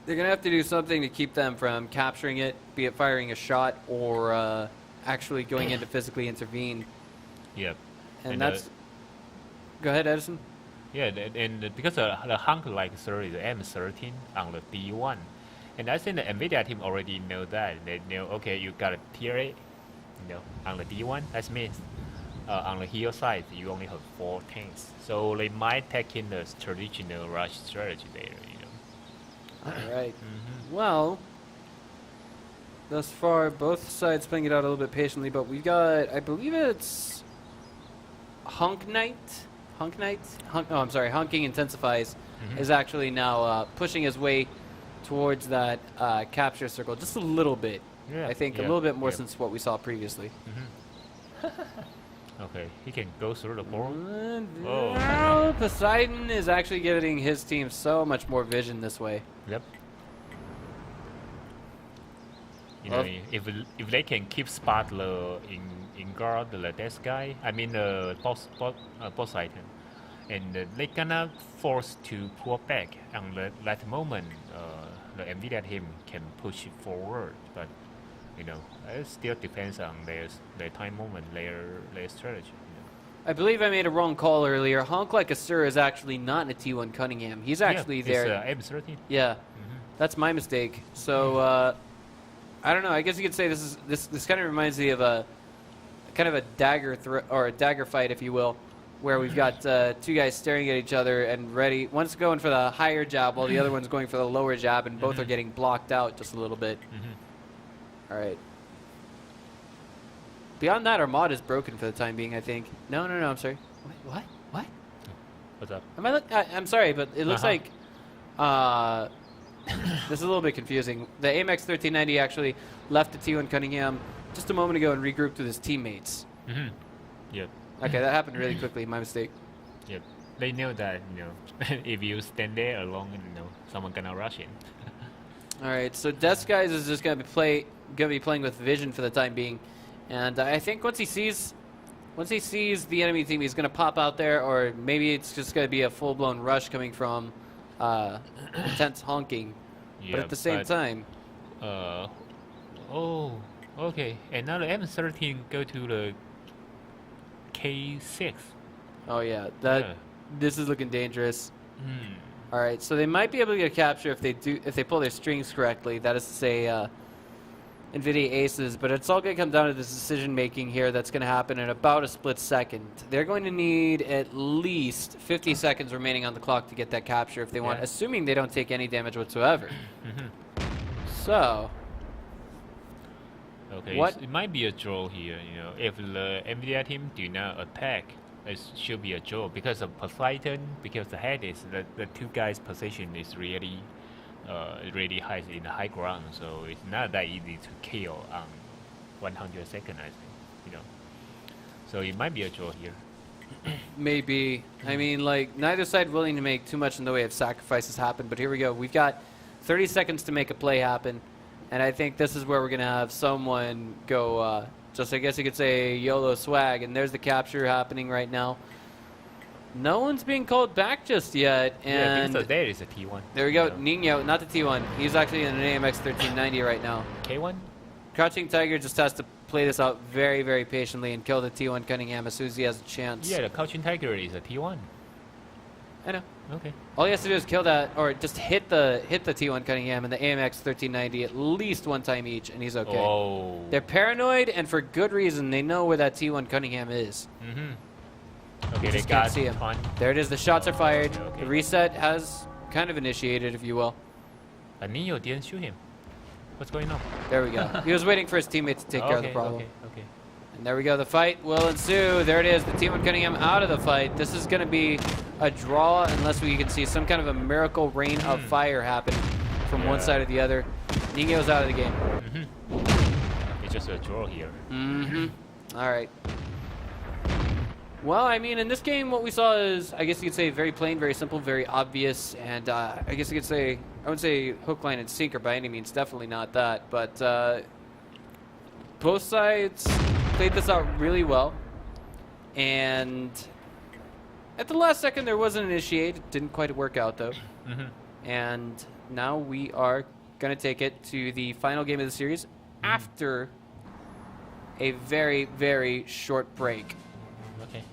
Speaker 1: They're going to have to do something to keep them from capturing it, be it firing a shot or actually going in to physically intervene.
Speaker 2: Yep.
Speaker 1: And that's... Go ahead, Edison.
Speaker 2: Yeah, and because the hunk like Sir is M13 on the D1. And I think the NVIDIA team already know that. They know, okay, you got a tier 8, you know, on the D1. That means on the heel side, you only have 4 tanks. So they might take in the traditional rush strategy there, you know.
Speaker 1: Alright. Well, thus far, both sides playing it out a little bit patiently, but we've got, I believe it's Honking Intensifies is actually now pushing his way towards that capture circle just a little bit.
Speaker 2: Yeah,
Speaker 1: I think a little bit more since what we saw previously.
Speaker 2: Okay, he can go through the board.
Speaker 1: Now Poseidon is actually giving his team so much more vision this way.
Speaker 2: Yep. You know, if they can keep spot in guard the desk guy, I mean Poseidon, and they gonna force to pull back, and that moment the NVIDIA team can push it forward, but you know, it still depends on their time moment, their strategy. You know.
Speaker 1: I believe I made a wrong call earlier. Honk Like a Sir is actually not in a T1 Cunningham. He's actually there.
Speaker 2: It's M13.
Speaker 1: Yeah, that's my mistake. So I don't know. I guess you could say this kind of reminds me of a kind of a dagger fight, if you will, where we've got 2 guys staring at each other and ready. One's going for the higher jab while the other one's going for the lower jab, and both are getting blocked out just a little bit. All right. Beyond that, our mod is broken for the time being, I think. No, I'm sorry. Wait, what? What?
Speaker 2: What's up?
Speaker 1: I'm sorry, but it looks
Speaker 2: Uh-huh.
Speaker 1: like this is a little bit confusing. The AMX 1390 actually left the T1 Cunningham just a moment ago and regrouped with his teammates.
Speaker 2: Yep.
Speaker 1: Okay, that happened really quickly. My mistake.
Speaker 2: Yep. They know that, if you stand there alone, someone gonna rush in.
Speaker 1: All right, so Death Skies is just gonna be playing with Vision for the time being, and I think once he sees the enemy team, he's gonna pop out there, or maybe it's just gonna be a full-blown rush coming from intense honking.
Speaker 2: Yeah,
Speaker 1: But at the same time,
Speaker 2: oh, okay. Another M13 go to the K6.
Speaker 1: oh yeah,
Speaker 2: Yeah.
Speaker 1: this is looking dangerous.
Speaker 2: Hmm.
Speaker 1: All right, so they might be able to get a capture if they pull their strings correctly. That is to say, NVIDIA aces, but it's all going to come down to this decision making here that's going to happen in about a split second. They're going to need at least 50 seconds remaining on the clock to get that capture if they want,
Speaker 2: Yeah.
Speaker 1: assuming they don't take any damage whatsoever. So,
Speaker 2: Okay,
Speaker 1: What-
Speaker 2: it might be a draw here. If the NVIDIA team do not attack, it should be a draw because of Poseidon. Because the head is the two guys' position is really high in the high ground, so it's not that easy to kill on 100 seconds. I think, So it might be a draw here.
Speaker 1: maybe. I mean, like, neither side willing to make too much in the way of sacrifices happen, but here we go. We've got 30 seconds to make a play happen, and I think this is where we're going to have someone go, just I guess you could say YOLO swag, and there's the capture happening right now. No one's being called back just yet,
Speaker 2: Yeah,
Speaker 1: and
Speaker 2: because there is a T1.
Speaker 1: there we go. Nino, not the T1. He's actually in an AMX 1390 right now.
Speaker 2: K1?
Speaker 1: Crouching Tiger just has to play this out very, very patiently and kill the T1 Cunningham as soon as he has a chance.
Speaker 2: Yeah, the Crouching Tiger is a T1.
Speaker 1: I know.
Speaker 2: Okay.
Speaker 1: All he has to do is kill that, or just hit the T1 Cunningham and the AMX 1390 at least one time each, and he's okay.
Speaker 2: Oh.
Speaker 1: They're paranoid, and for good reason. They know where that T1 Cunningham is.
Speaker 2: Okay,
Speaker 1: You
Speaker 2: they
Speaker 1: just can't
Speaker 2: got
Speaker 1: see him.
Speaker 2: one.
Speaker 1: There it is. The shots are fired.
Speaker 2: Okay.
Speaker 1: The reset has kind of initiated, if you will.
Speaker 2: Neo didn't shoot him. What's going on?
Speaker 1: There we go. He was waiting for his teammate to take care of the problem.
Speaker 2: Okay.
Speaker 1: And there we go. The fight will ensue. There it is. The T1 Cunningham out of the fight. This is going to be a draw unless we can see some kind of a miracle rain of fire happen from one
Speaker 2: Yeah.
Speaker 1: side or the other. Nino's out of the game.
Speaker 2: It's just a draw here.
Speaker 1: All right. Well, I mean, in this game, what we saw is, I guess you could say, very plain, very simple, very obvious, and I guess you could say, I wouldn't say hook, line, and sinker by any means, definitely not that, but both sides played this out really well, and at the last second, there was an initiate. It didn't quite work out, though, and now we are going to take it to the final game of the series after a very, very short break.
Speaker 2: Okay.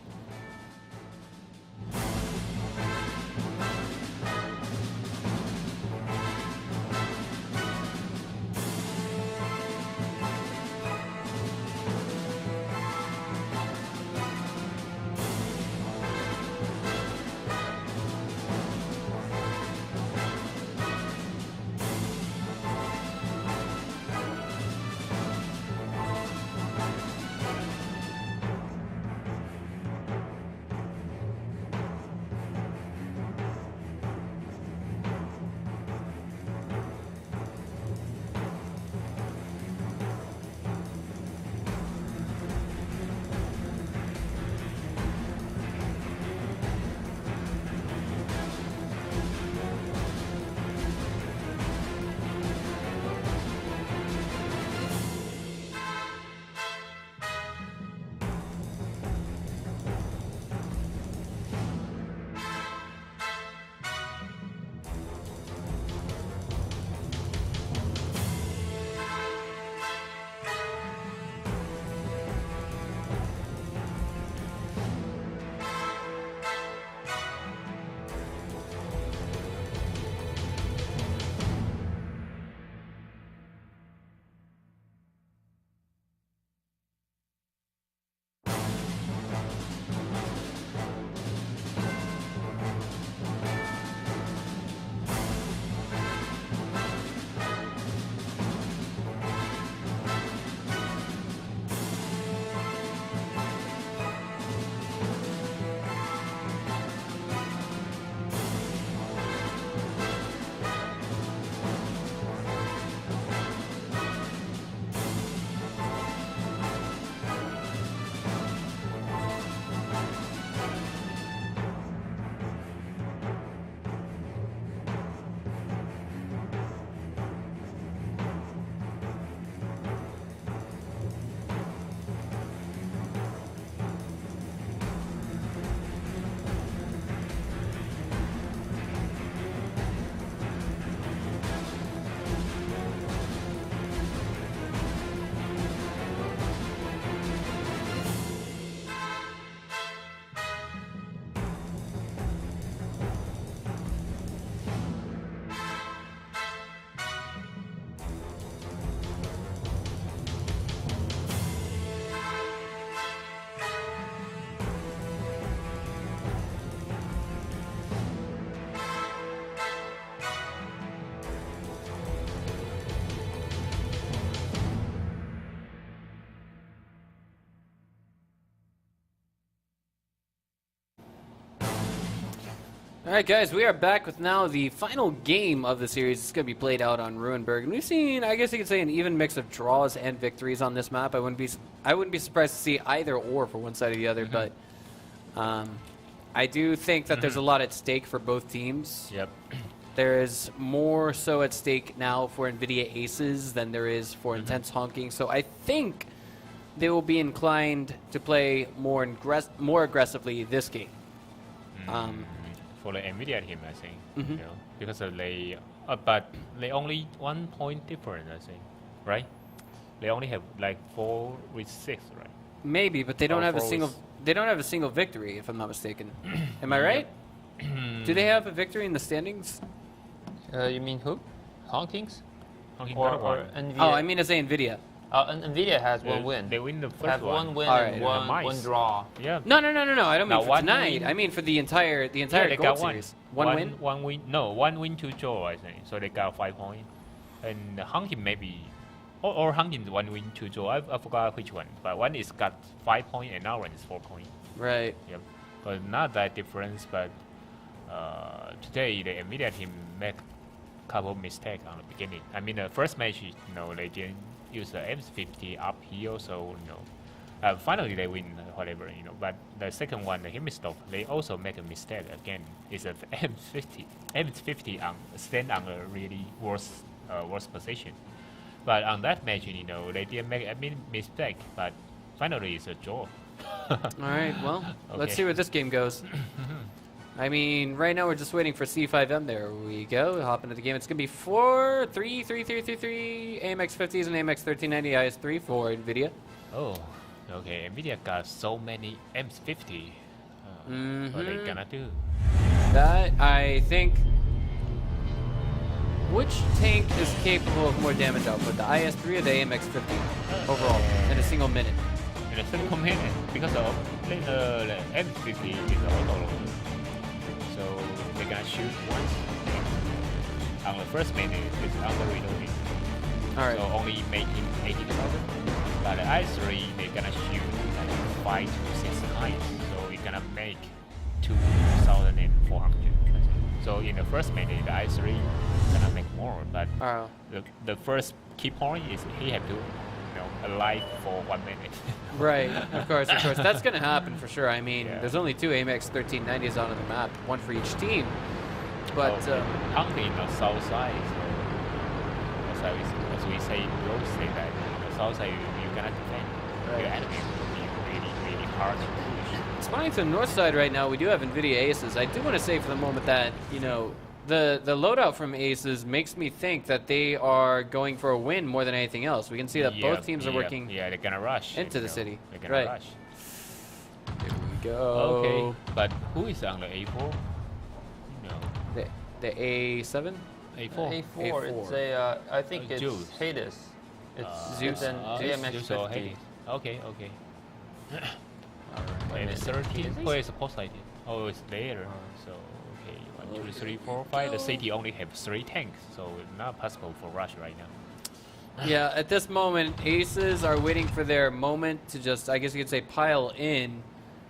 Speaker 1: All right, guys, we are back with now the final game of the series. It's going to be played out on Ruinberg, and we've seen, I guess you could say, an even mix of draws and victories on this map. I wouldn't be surprised to see either or for one side or the other, but I do think that there's a lot at stake for both teams.
Speaker 2: Yep.
Speaker 1: There is more so at stake now for NVIDIA Aces than there is for Intense Honking, so I think they will be inclined to play more aggressively this game.
Speaker 2: For the NVIDIA team, I think, you know, because but they only 1 point difference, I think, right? They only have like 4 with 6, right?
Speaker 1: Maybe, but they don't have a single. They don't have a single victory, if I'm not mistaken. Am I right? Do they have a victory in the standings?
Speaker 3: You mean who? Honkings?
Speaker 2: Honking
Speaker 3: Or
Speaker 2: Paraguay.
Speaker 3: NVIDIA?
Speaker 1: Oh, I mean, as NVIDIA.
Speaker 3: NVIDIA has one win.
Speaker 2: They win the first
Speaker 3: Have
Speaker 2: one.
Speaker 3: one win
Speaker 1: All
Speaker 3: and
Speaker 1: right.
Speaker 3: one draw.
Speaker 2: Yeah.
Speaker 1: No. I don't
Speaker 2: Now,
Speaker 1: mean for
Speaker 2: one
Speaker 1: tonight.
Speaker 2: win.
Speaker 1: I mean for the entire
Speaker 2: Yeah,
Speaker 1: gold
Speaker 2: they got one.
Speaker 1: series. One win.
Speaker 2: One win. No, 1 win, 2 draw, I think. So they got 5 points. And Hunting maybe, or Hunting 1 win, 2 draw. I forgot which one. But one is got 5 points and another one is 4 points.
Speaker 1: Right.
Speaker 2: Yep. But not that difference. But today the NVIDIA team made a couple of mistakes on the beginning. I mean, the first match, you know, they didn't use the M50 uphill, so you know, finally they win whatever, you know. But the second one, the Himistop, they also make a mistake again. It's a M50 stand on a really worst position. But on that match, you know, they didn't make a mistake. But finally, it's a draw.
Speaker 1: All right. Well, let's
Speaker 2: Okay.
Speaker 1: see where this game goes. I mean, right now we're just waiting for C5M. There we go. Hop into the game. It's gonna be 4, 3, 3, 3, 3, 3. AMX 50s and AMX 1390 IS3 for NVIDIA.
Speaker 2: Oh, okay. NVIDIA got so many M50. What are they gonna do?
Speaker 1: That I think. Which tank is capable of more damage output, the IS3 or the AMX 50 overall in a single minute?
Speaker 2: In a single minute, because of the M50 is auto loader. So they're gonna shoot once. On the first minute, it's under reloading.
Speaker 1: All right.
Speaker 2: So only making 80,000. But the i3, they're gonna shoot like 5 to 6 times. So it's gonna make 2,400. So in the first minute, the i3 gonna make more. But the first key point is he have to, you know, alive for 1 minute.
Speaker 1: Right, of course. That's going to happen for sure. I mean,
Speaker 2: Yeah.
Speaker 1: there's only 2 AMX 1390s on the map, one for each team. But
Speaker 2: Hunting the south side, so as we say, Rose say that the south side you cannot defend.
Speaker 1: Right.
Speaker 2: Your enemy will be really, really hard to push.
Speaker 1: spawning to the north side right now, we do have NVIDIA Aces. I do want to say for the moment that, you know, the loadout from Aces makes me think that they are going for a win more than anything else. We can see that both teams are working
Speaker 2: Yeah, they're gonna rush
Speaker 1: into the city.
Speaker 2: They're gonna
Speaker 1: Right.
Speaker 2: rush.
Speaker 1: Here we go.
Speaker 2: Okay, but who is on the A4? No,
Speaker 1: The A7?
Speaker 2: A4.
Speaker 3: A4. It's a. I think it's
Speaker 2: Zeus.
Speaker 3: Hades. It's
Speaker 1: Zeus.
Speaker 3: an AMX
Speaker 2: Zeus or
Speaker 3: 50.
Speaker 2: Hades. Okay.
Speaker 3: Wait a
Speaker 2: And
Speaker 3: minute.
Speaker 2: 13, where is the post ID? Oh, it's there. So, okay, 1, 2, 3, 4, 5. The city only have 3 tanks, so not possible for rush right now.
Speaker 1: Yeah, at this moment, Aces are waiting for their moment to just, I guess you could say, pile in.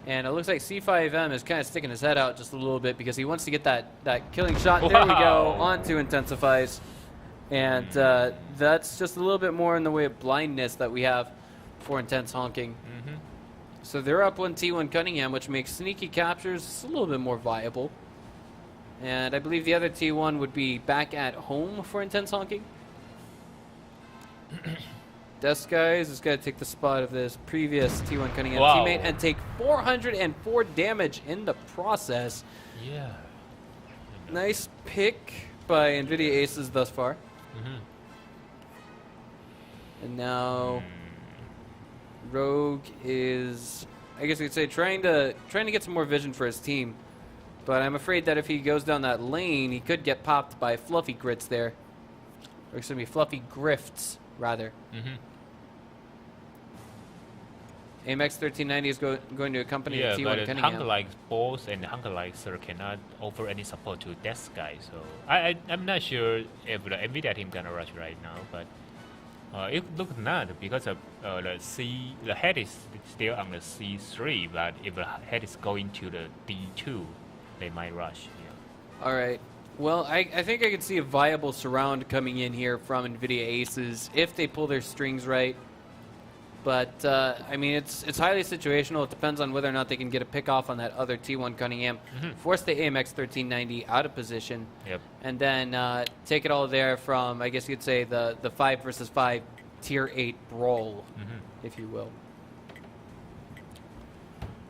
Speaker 1: And it looks like C5M is kind of sticking his head out just a little bit because he wants to get that killing shot. There we go,
Speaker 2: Wow.
Speaker 1: onto Intensifies. And that's just a little bit more in the way of blindness that we have for Intense Honking. So they're up 1 T1 Cunningham, which makes sneaky captures a little bit more viable. And I believe the other T1 would be back at home for Intense Honking. Death Skies is going to take the spot of this previous T1 Cunningham teammate and take 404 damage in the process.
Speaker 2: Yeah.
Speaker 1: Nice pick by NVIDIA Aces thus far. And now Rogue is, I guess you could say, trying to get some more vision for his team. But I'm afraid that if he goes down that lane, he could get popped by Fluffy Grits there. Or excuse me, Fluffy Grifts, rather. AMX 1390 is going to accompany the T1 Cunningham.
Speaker 2: Hunter like Boss and Hunter like Sir cannot offer any support to Death Guy, so I'm not sure if the NVIDIA team gonna rush right now, but it looks not because of the head is still on the C3, but if the head is going to the D2, they might rush.
Speaker 1: All right. Well, I think I can see a viable surround coming in here from NVIDIA Aces if they pull their strings right. But, I mean, it's highly situational. It depends on whether or not they can get a pick off on that other T1 Cunningham. Force the AMX 1390 out of position.
Speaker 2: Yep.
Speaker 1: And then take it all there from, I guess you could say, the 5 versus 5 Tier 8 brawl, if you will.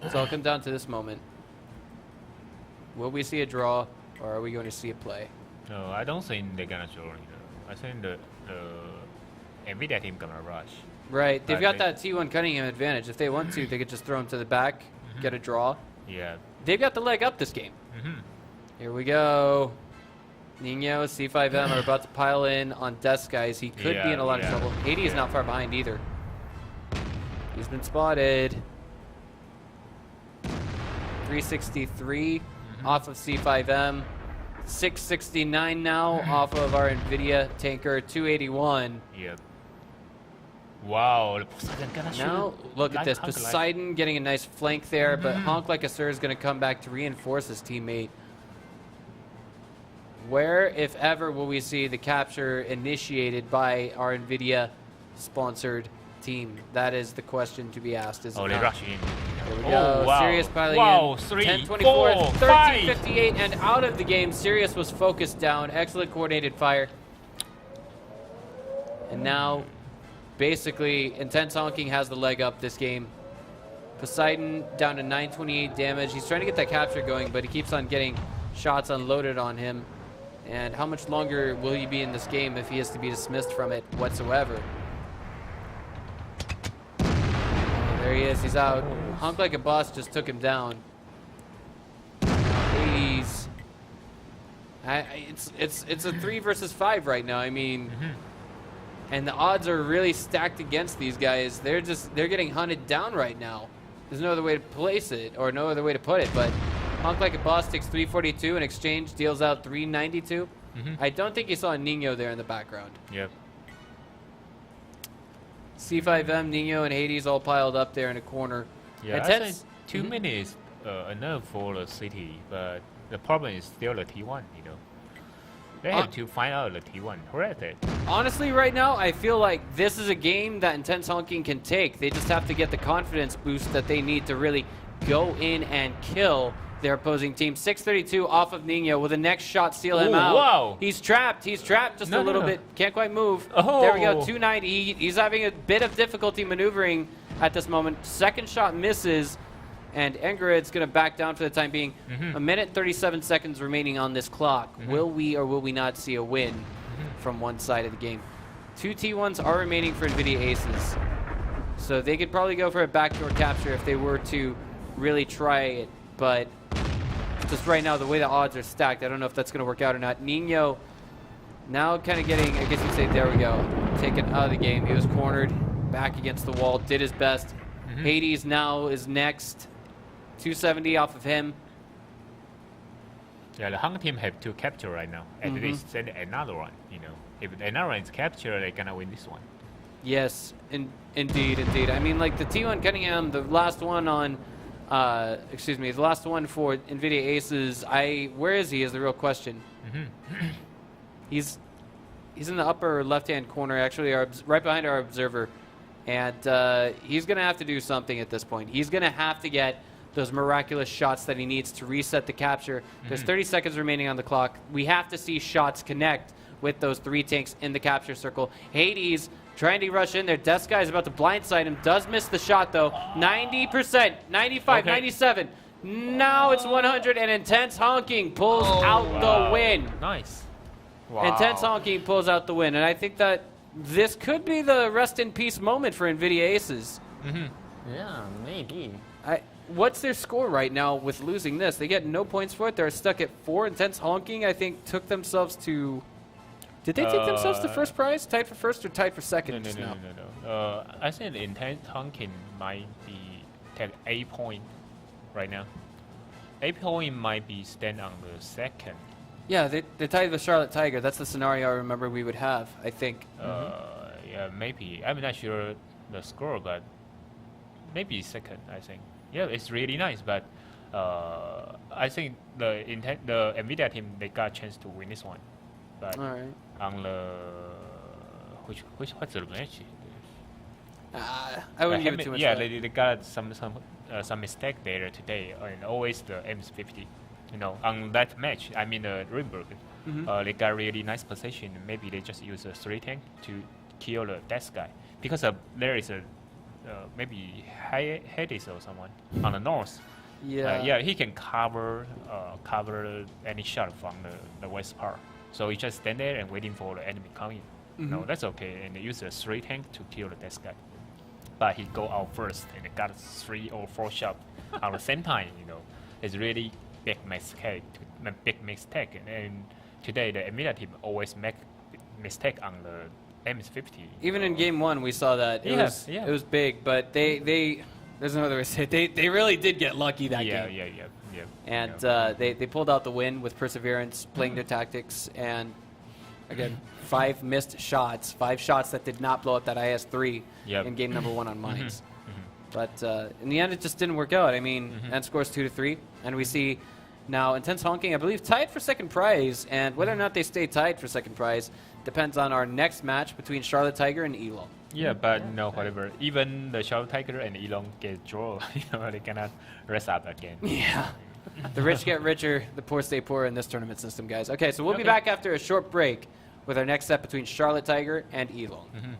Speaker 1: So it'll come down to this moment. Will we see a draw, or are we going to see a play?
Speaker 2: No, I don't think they're gonna draw. I think the NVIDIA team gonna rush.
Speaker 1: Right, they've got that T1 Cunningham advantage. If they want to, they could just throw him to the back, get a draw.
Speaker 2: Yeah.
Speaker 1: They've got the leg up this game. Here we go. Nino, C5M are about to pile in on Desk Guys. He could be in a lot of trouble. 80 is not far behind either. He's been spotted. 363 off of C5M. 669 now off of our NVIDIA tanker. 281.
Speaker 2: Yep. Wow, Poseidon gonna shoot.
Speaker 1: Now, look at this.
Speaker 2: Honk
Speaker 1: Poseidon getting a nice flank there, but Honk Like a Sir is going to come back to reinforce his teammate. Where, if ever, will we see the capture initiated by our NVIDIA-sponsored team? That is the question to be asked. Is
Speaker 2: they rush in.
Speaker 1: Here we go.
Speaker 2: Wow.
Speaker 1: Sirius piling
Speaker 2: wow.
Speaker 1: in.
Speaker 2: 3,
Speaker 1: 1024,
Speaker 2: 4, 5.
Speaker 1: 1358, and out of the game. Sirius was focused down. Excellent coordinated fire. And now, basically, Intense Honking has the leg up this game. Poseidon down to 928 damage. He's trying to get that capture going, but he keeps on getting shots unloaded on him. And how much longer will he be in this game if he is to be dismissed from it whatsoever? There he is. He's out. Honk Like a Boss just took him down. He's... It's a 3 versus 5 right now. I mean... And the odds are really stacked against these guys. They're getting hunted down right now. There's no other way to place it, or no other way to put it, but Honk Like a Boss takes 342 in exchange, deals out 392. I don't think you saw a Nino there in the background.
Speaker 2: Yep.
Speaker 1: C5M, Nino, and Hades all piled up there in a corner.
Speaker 2: Yeah, I think 2 minutes enough for the city, but the problem is still the T1, They have to find out the T1. Where is it?
Speaker 1: Honestly, right now, I feel like this is a game that Intense Honking can take. They just have to get the confidence boost that they need to really go in and kill their opposing team. 632 off of Nino. Will the next shot seal him out?
Speaker 2: Wow.
Speaker 1: He's trapped. He's trapped just a little bit. Can't quite move.
Speaker 2: Oh.
Speaker 1: There we go. 290. He's having a bit of difficulty maneuvering at this moment. Second shot misses. And Engrid's going to back down for the time being. A minute and 37 seconds remaining on this clock. Will we or will we not see a win from one side of the game? 2 T1s are remaining for NVIDIA Aces. So they could probably go for a backdoor capture if they were to really try it. But just right now, the way the odds are stacked, I don't know if that's going to work out or not. Nino now kind of getting, I guess you'd say, there we go, taken out of the game. He was cornered, back against the wall, did his best. Hades now is next. 270 off of him.
Speaker 2: Yeah, the Hung team have to capture right now. At least send another one, If another one is captured, they're gonna win this one.
Speaker 1: Yes, indeed. I mean, like the T1 Cunningham, the last one on, the last one for NVIDIA Aces, where is he is the real question. He's in the upper left-hand corner, actually, right behind our observer. And he's gonna have to do something at this point. He's gonna have to get those miraculous shots that he needs to reset the capture. There's 30 seconds remaining on the clock. We have to see shots connect with those 3 tanks in the capture circle. Hades trying to rush in there. Desk Guy is about to blindside him. Does miss the shot, though. 90%, 95, 97. Now it's 100, and Intense Honking pulls out the win.
Speaker 2: Nice.
Speaker 3: Wow.
Speaker 1: Intense Honking pulls out the win, and I think that this could be the rest in peace moment for NVIDIA Aces.
Speaker 3: Yeah, maybe.
Speaker 1: What's their score right now with losing this? They get no points for it. They're stuck at 4. Intense Honking, I think, took themselves to... Did they take themselves to first prize? Tied for first or tied for second?
Speaker 2: No. I think the Intense Honking might be take 8 point right now. 8 point might be stand on the second.
Speaker 1: Yeah, they tied with Charlotte Tiger. That's the scenario I remember we would have, I think.
Speaker 2: Yeah, maybe. I'm not sure the score, but maybe second, I think. Yeah, it's really nice, but I think the Nvidia team they got a chance to win this one, but
Speaker 1: All right.
Speaker 2: on the what's the match?
Speaker 1: I wouldn't give it too much.
Speaker 2: Yeah,
Speaker 1: credit.
Speaker 2: they got some mistake there today, and always the MS50. You know, on that match, I mean the Rimberg, they got really nice position. Maybe they just use a 3 tank to kill the death guy because there is a maybe Hades or someone on the north.
Speaker 1: Yeah.
Speaker 2: He can cover any shot from the west part. So he just stand there and waiting for the enemy coming. No, that's okay. And they use a 3 tank to kill the death guy. But he go out first and got 3 or 4 shots at the same time. You know, it's really big mistake. And today the Nvidia team always make mistake on the MS50.
Speaker 1: Even in game 1, we saw that it was big, but they there's another way to say it. They really did get lucky that game.
Speaker 2: Yeah.
Speaker 1: And they pulled out the win with perseverance, playing their tactics, and again, 5 missed shots, 5 shots that did not blow up that IS-3 in game number 1 on mines. But in the end, it just didn't work out. I mean, end scores 2-3, and we see now Intense Honking, I believe, tied for second prize, and whether or not they stay tied for second prize depends on our next match between Charlotte Tiger and Elon.
Speaker 2: Yeah, but no, whatever. Even the Charlotte Tiger and Elon get draw, they cannot rest up again.
Speaker 1: Yeah. The rich get richer, the poor stay poor in this tournament system, guys. Okay, so we'll be back after a short break with our next set between Charlotte Tiger and Elon.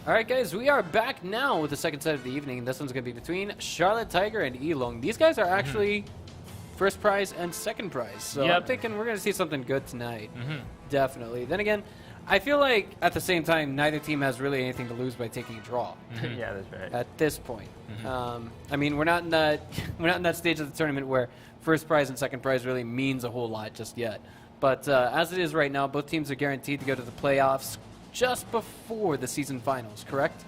Speaker 1: All right, guys, we are back now with the second set of the evening. This one's going to be between Charlotte Tiger and Elong. These guys are actually first prize and second prize. So I'm thinking we're going to see something good tonight. Definitely. Then again, I feel like at the same time, neither team has really anything to lose by taking a draw.
Speaker 3: Yeah, that's right.
Speaker 1: At this point, I mean, we're not in that stage of the tournament where first prize and second prize really means a whole lot just yet. But as it is right now, both teams are guaranteed to go to the playoffs just before the season finals, correct?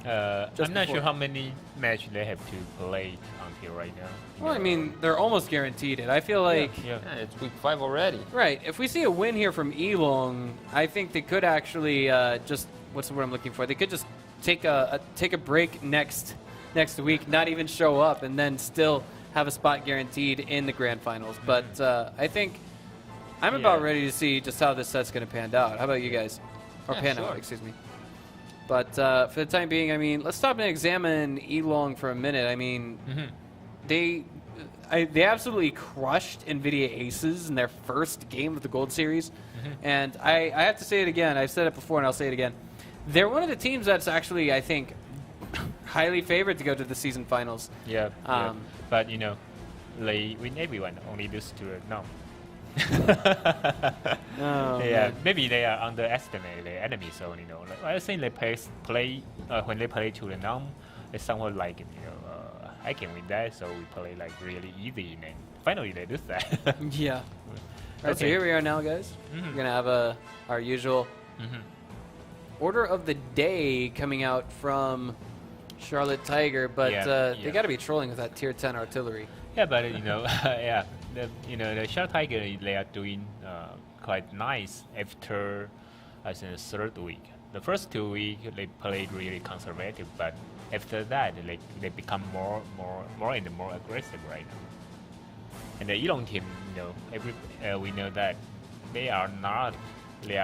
Speaker 2: I'm not sure how many matches they have to play until right now.
Speaker 1: Well, I mean, they're almost guaranteed it. I feel like...
Speaker 3: Yeah, it's week 5 already.
Speaker 1: Right. If we see a win here from Elong, I think they could actually just... What's the word I'm looking for? They could just take a break next week, not even show up, and then still have a spot guaranteed in the grand finals. But I think I'm about ready to see just how this set's going to pan out. How about you guys? Or pan out, excuse me. But for the time being, I mean, let's stop and examine Elong for a minute. I mean, they absolutely crushed NVIDIA Aces in their first game of the Gold Series. And I have to say it again. I've said it before, and I'll say it again. They're one of the teams that's actually, I think, highly favored to go to the season finals.
Speaker 2: Yeah. But, you know, they win everyone, only lose to Nom. Maybe they are underestimate the enemy. So you know, like, I think they play when they play to the Nom, it's somewhat like I can win that, so we play like really easy, and then finally they lose that.
Speaker 1: Yeah. Right, so here we are now, guys. We're gonna have our usual order of the day coming out from Charlotte Tiger, but they got to be trolling with that tier 10 artillery.
Speaker 2: Yeah, but you know, the Charlotte Tiger, they are doing quite nice after I think the third week. The first 2 weeks they played really conservative, but after that they become more and more aggressive right now. And the Elong team, you know, we know that they are not play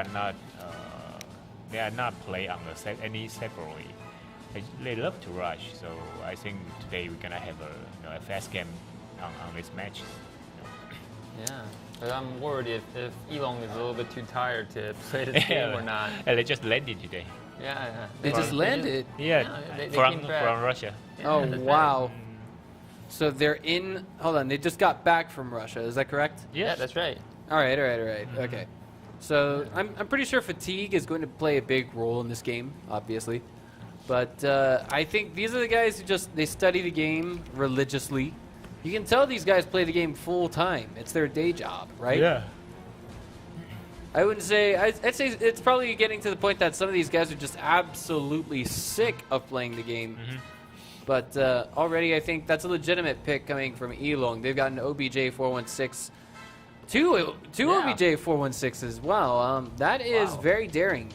Speaker 2: on any separately. They love to rush, so I think today we're gonna have a fast game on this match.
Speaker 3: Yeah, but I'm worried if Elong is a little bit too tired to play this game or not.
Speaker 2: They just landed today.
Speaker 3: Yeah.
Speaker 1: They just landed?
Speaker 3: They
Speaker 2: from Russia.
Speaker 1: Oh, wow. So they're in... Hold on, they just got back from Russia, is that correct?
Speaker 3: Yeah, that's right.
Speaker 1: All right. Okay. So I'm pretty sure fatigue is going to play a big role in this game, obviously. But I think these are the guys who they study the game religiously. You can tell these guys play the game full time. It's their day job, right?
Speaker 2: Yeah.
Speaker 1: I wouldn't say... I'd say it's probably getting to the point that some of these guys are just absolutely sick of playing the game. But already I think that's a legitimate pick coming from Elong. They've got an OBJ 416. Two OBJ 416 as well. That is very daring.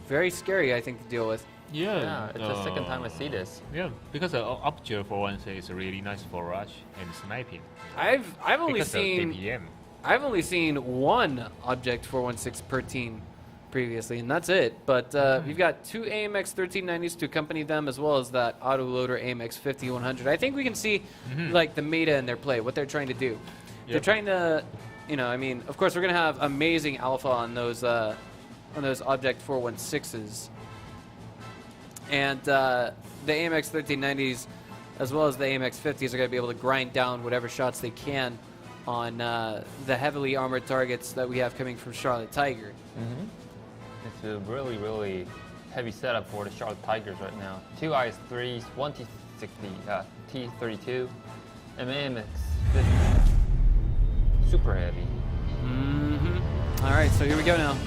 Speaker 1: Very scary, I think, to deal with.
Speaker 3: Yeah, it's the second time I see this.
Speaker 2: Yeah, because the Object 416 is really nice for rush and sniping.
Speaker 1: I've only
Speaker 2: because
Speaker 1: seen...
Speaker 2: of DPM.
Speaker 1: I've only seen one Object 416 per team previously, and that's it. But we've got two AMX 1390s to accompany them, as well as that autoloader AMX 5100. I think we can see like the meta in their play, what they're trying to do. They're trying to, I mean, of course we're gonna have amazing alpha on those Object 416s, and the AMX 1390s, as well as the AMX 50s, are gonna be able to grind down whatever shots they can on the heavily armored targets that we have coming from Charlotte Tiger.
Speaker 3: It's a really, really heavy setup for the Charlotte Tigers right now. Two IS-3s, one T60, T32, and AMX 50. Super heavy.
Speaker 1: All right, so here we go now.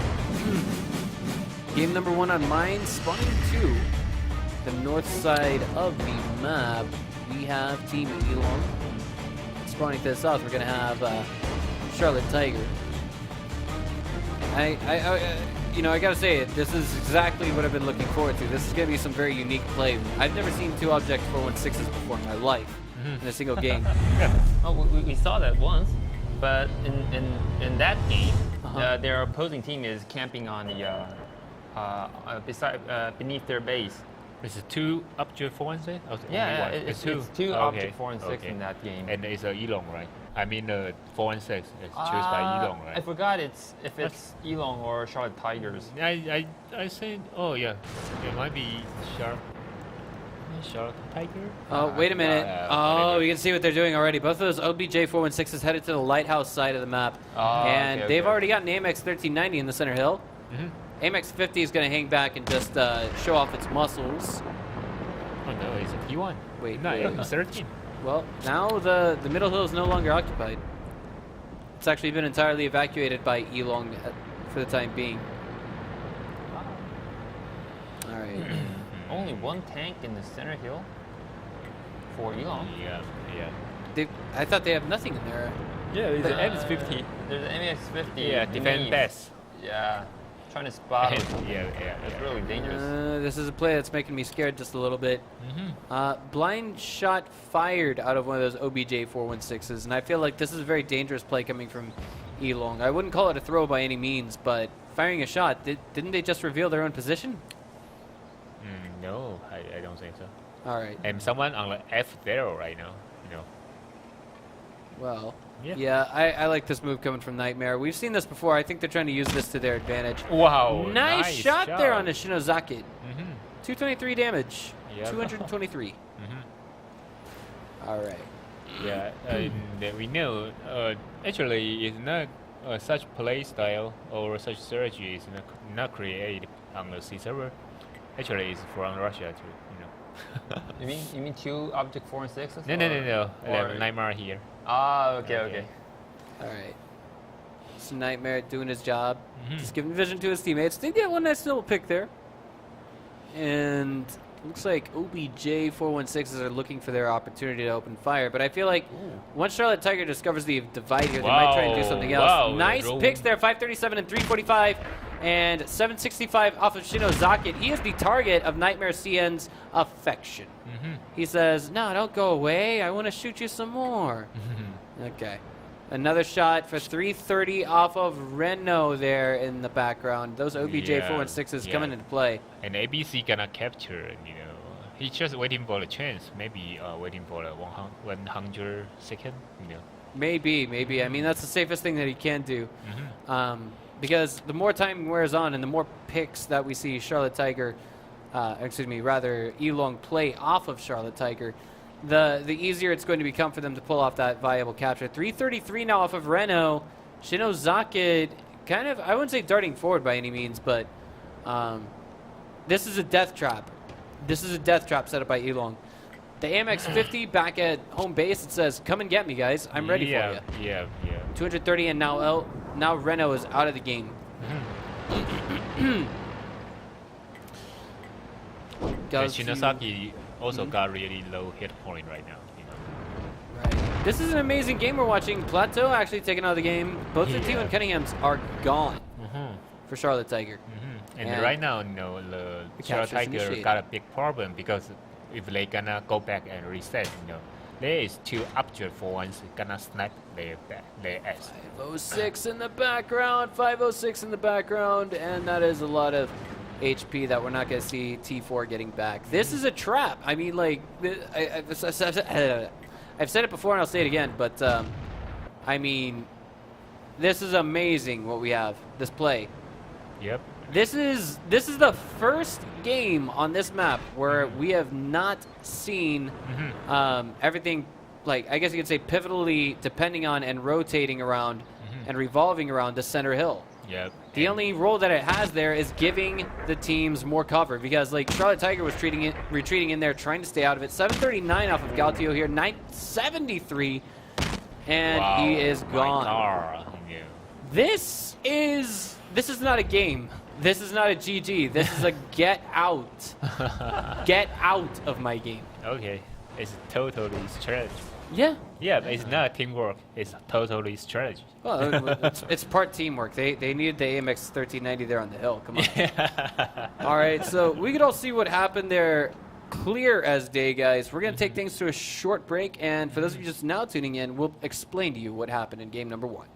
Speaker 1: Game number 1 on mine, spawning 2. The north side of the map, we have Team Elong. Spawning to the south, we're going to have Charlotte Tiger. I gotta say it. This is exactly what I've been looking forward to. This is gonna be some very unique play. I've never seen two Object 416s before in my life in a single game.
Speaker 3: Oh, we saw that once, but in that game, their opposing team is camping on the beneath their base.
Speaker 2: Is it two Object 416?
Speaker 3: Yeah, it's two Object 416 in that game.
Speaker 2: And it's Elong, right? I mean, 416 is chosen by Elong, right?
Speaker 3: I forgot if it's Elong or Charlotte Tigers.
Speaker 2: I say, oh yeah, it might be Charlotte Tiger.
Speaker 1: Oh, wait a minute. You can see what they're doing already. Both of those OBJ 416s headed to the lighthouse side of the map. And they've already got an AMX 1390 in the center hill. AMX 50 is going to hang back and just show off its muscles.
Speaker 2: Oh no, it's a P1.
Speaker 1: Wait,
Speaker 2: no,
Speaker 1: wait.
Speaker 2: it's 13.
Speaker 1: Well, now the middle hill is no longer occupied. It's actually been entirely evacuated by Elong for the time being. All right.
Speaker 3: Only one tank in the center hill for Elong.
Speaker 2: Yeah.
Speaker 1: I thought they have nothing in there.
Speaker 2: Yeah, there's an MX-50.
Speaker 3: There's an MX-50.
Speaker 2: Yeah, defend best.
Speaker 3: Yeah, trying to spot it.
Speaker 2: Yeah.
Speaker 3: It's really dangerous.
Speaker 1: This is a play that's making me scared just a little bit. Blind shot fired out of one of those OBJ 416s, and I feel like this is a very dangerous play coming from Elong. I wouldn't call it a throw by any means, but firing a shot, didn't they just reveal their own position?
Speaker 2: No, I don't think so.
Speaker 1: All right.
Speaker 2: And someone on the F0 right now,
Speaker 1: Well,
Speaker 2: yeah.
Speaker 1: I like this move coming from Nightmare. We've seen this before. I think they're trying to use this to their advantage.
Speaker 2: Wow,
Speaker 1: Nice shot there on the Shinozaki. 223 damage.
Speaker 2: Yep.
Speaker 1: 223. All right.
Speaker 2: Yeah, and we know actually it's not such play style or such strategy is not created on the C server. Actually, it's from Russia too.
Speaker 3: You mean two object 4 and 6s?
Speaker 2: No. Nightmare here.
Speaker 3: Okay.
Speaker 1: All right. So Nightmare doing his job, just giving vision to his teammates. They get one nice little pick there. And looks like OBJ 416s are looking for their opportunity to open fire. But I feel like once Charlotte Tiger discovers the divide here, they might try and do something else.
Speaker 2: Wow,
Speaker 1: nice picks there, 537 and 345. And 765 off of Shinozaki. He is the target of Nightmare CN's affection. He says, no, don't go away. I want to shoot you some more. Okay. Another shot for 330 off of Renault there in the background. Those OBJ 416s coming into play.
Speaker 2: And ABC gonna capture, He's just waiting for the chance. Maybe waiting for the 100 second,
Speaker 1: Maybe. I mean, that's the safest thing that he can do. Because the more time wears on and the more picks that we see Charlotte Tiger, Elong play off of Charlotte Tiger, the easier it's going to become for them to pull off that viable capture. 333 now off of Renault. Shinozaki kind of, I wouldn't say darting forward by any means, but this is a death trap. This is a death trap set up by Elong. The AMX 50 back at home base, it says, come and get me, guys. I'm ready for you.
Speaker 2: Yeah.
Speaker 1: 230, and now Renault is out of the game.
Speaker 2: Shinozaki also got really low hit point right now.
Speaker 1: Right. This is an amazing game we're watching. Plateau actually taken out of the game. Both the T1 Cunninghams are gone for Charlotte Tiger.
Speaker 2: And right now, the Charlotte Tiger got a big problem because if they gonna go back and reset, there is two object for once gonna snap their ass.
Speaker 1: 506 in the background, 506 in the background, and that is a lot of HP that we're not going to see T4 getting back. This is a trap. I mean, like, I've said it before and I'll say it again, but I mean, this is amazing what we have, this play.
Speaker 2: Yep.
Speaker 1: This is the first game on this map where we have not seen everything, like, I guess you could say pivotally depending on and rotating around and revolving around the center hill.
Speaker 2: Yep.
Speaker 1: The only role that it has there is giving the teams more cover because, like, Charlotte Tiger was retreating in there, trying to stay out of it. 739 off of Galtio here, 973, and he is gone. This is not a game. This is not a GG. This is a get out. Get out of my game.
Speaker 2: Okay. It's totally strategy.
Speaker 1: Yeah.
Speaker 2: Yeah, but it's not teamwork. It's totally strategy.
Speaker 1: Well, it's part teamwork. They needed the AMX 1390 there on the hill. Come on. All right, so we could all see what happened there clear as day, guys. We're going to take things to a short break, and for those of you just now tuning in, we'll explain to you what happened in game number 1.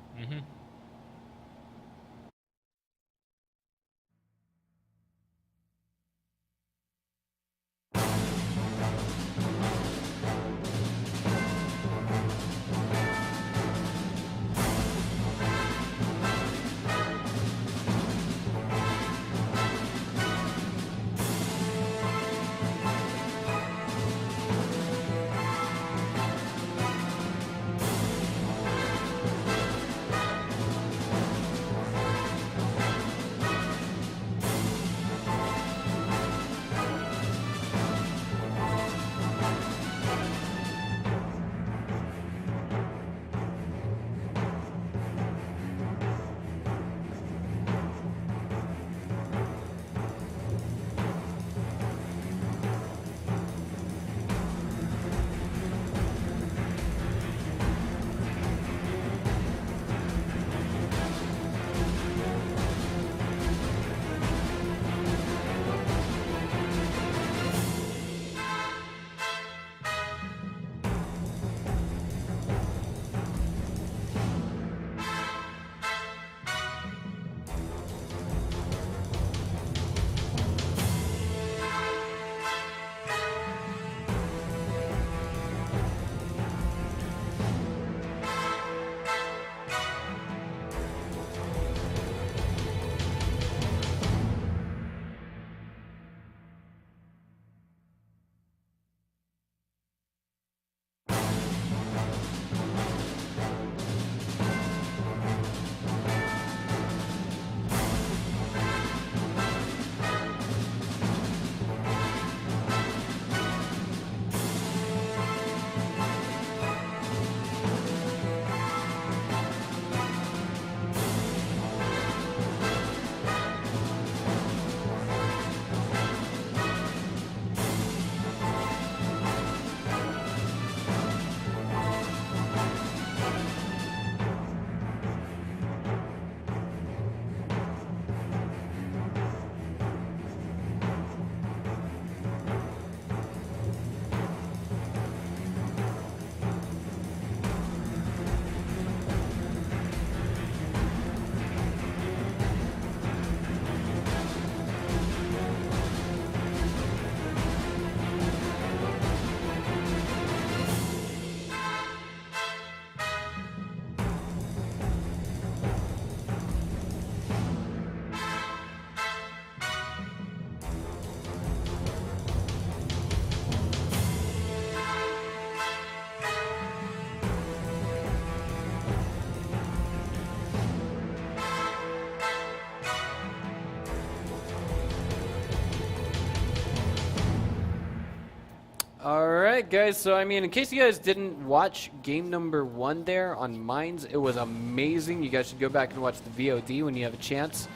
Speaker 1: All right, guys. So, I mean, in case you guys didn't watch game number 1 there on Mines, it was amazing. You guys should go back and watch the VOD when you have a chance.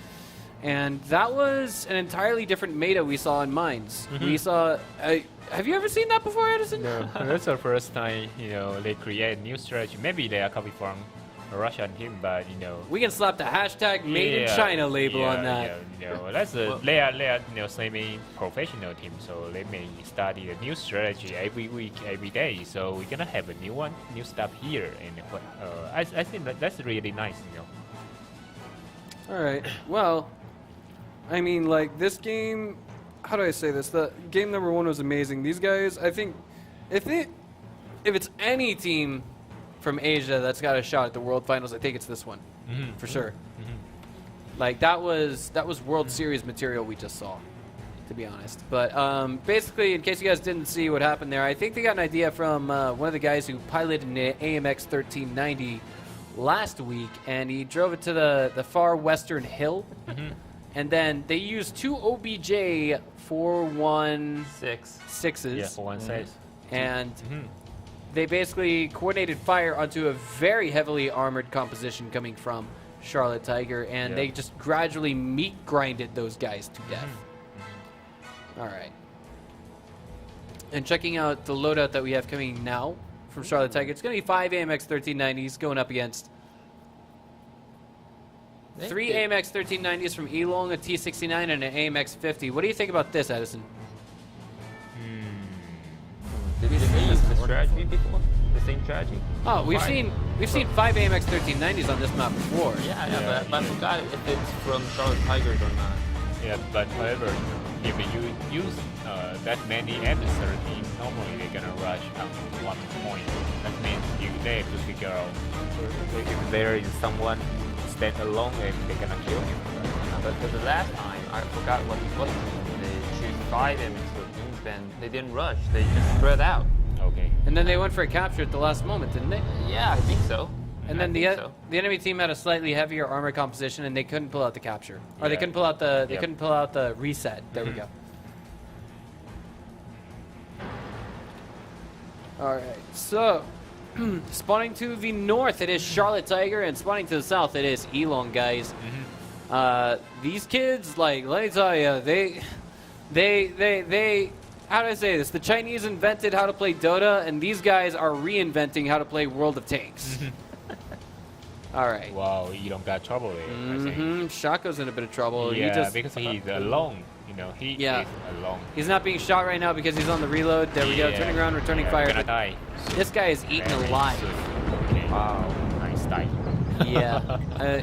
Speaker 1: And that was an entirely different meta we saw in Mines. We saw... have you ever seen that before, Edison?
Speaker 2: No, that's the first time, they create a new strategy. Maybe they are coming from a Russian team, but,
Speaker 1: We can slap the hashtag Made in China label on that.
Speaker 2: That's they are semi-professional team, so they may study a new strategy every week, every day. So we're gonna have a new stuff here, and I think that's really nice,
Speaker 1: All right. Well, I mean, like, this game... How do I say this? The game number 1 was amazing. These guys, I think, if it's any team from Asia that's got a shot at the World Finals, I think it's this one, for sure. Like, that was World Series material we just saw, to be honest. But basically, in case you guys didn't see what happened there, I think they got an idea from one of the guys who piloted an AMX 1390 last week, and he drove it to the far western hill. And then they used 2 OBJ 416s.
Speaker 2: Yeah, 416.
Speaker 1: And they basically coordinated fire onto a very heavily armored composition coming from Charlotte Tiger, and they just gradually meat grinded those guys to death. All right. And checking out the loadout that we have coming now from Charlotte Tiger, it's going to be 5 AMX 1390s going up against 3 AMX 1390s from Elong, a T69, and an AMX 50. What do you think about this, Edison?
Speaker 3: Did they use the strategy before? The same strategy?
Speaker 1: Oh, we've seen 5 AMX 1390s on this map before.
Speaker 3: Yeah, but I forgot if it's from Charlotte Tigers or not.
Speaker 2: Yeah, but however, if you use that many M13, normally they're gonna rush up to 1 point. That means they have to figure out if there is someone stand alone and they're gonna kill him.
Speaker 3: But for the last time, I forgot what it was. They choose 5 M13s, then they didn't rush. They just spread out.
Speaker 2: Okay.
Speaker 1: And then they went for a capture at the last moment, didn't they?
Speaker 3: Yeah, I think so.
Speaker 1: And then the enemy team had a slightly heavier armor composition, and they couldn't pull out the capture, or they couldn't pull out the reset. There we go. All right, so spawning to the north, it is Charlotte Tiger, and spawning to the south, it is Elong, guys. These kids, like, let me tell you, they. How do I say this? The Chinese invented how to play Dota, and these guys are reinventing how to play World of Tanks. All right.
Speaker 2: Wow, you don't got trouble there. I think.
Speaker 1: Shaco's in a bit of trouble.
Speaker 2: Yeah, because he's alone. He is alone.
Speaker 1: He's not being shot right now because he's on the reload. There we go. Turning around, returning fire.
Speaker 2: Gonna die.
Speaker 1: This guy is eaten alive.
Speaker 2: Okay. Wow, nice die.
Speaker 1: Yeah.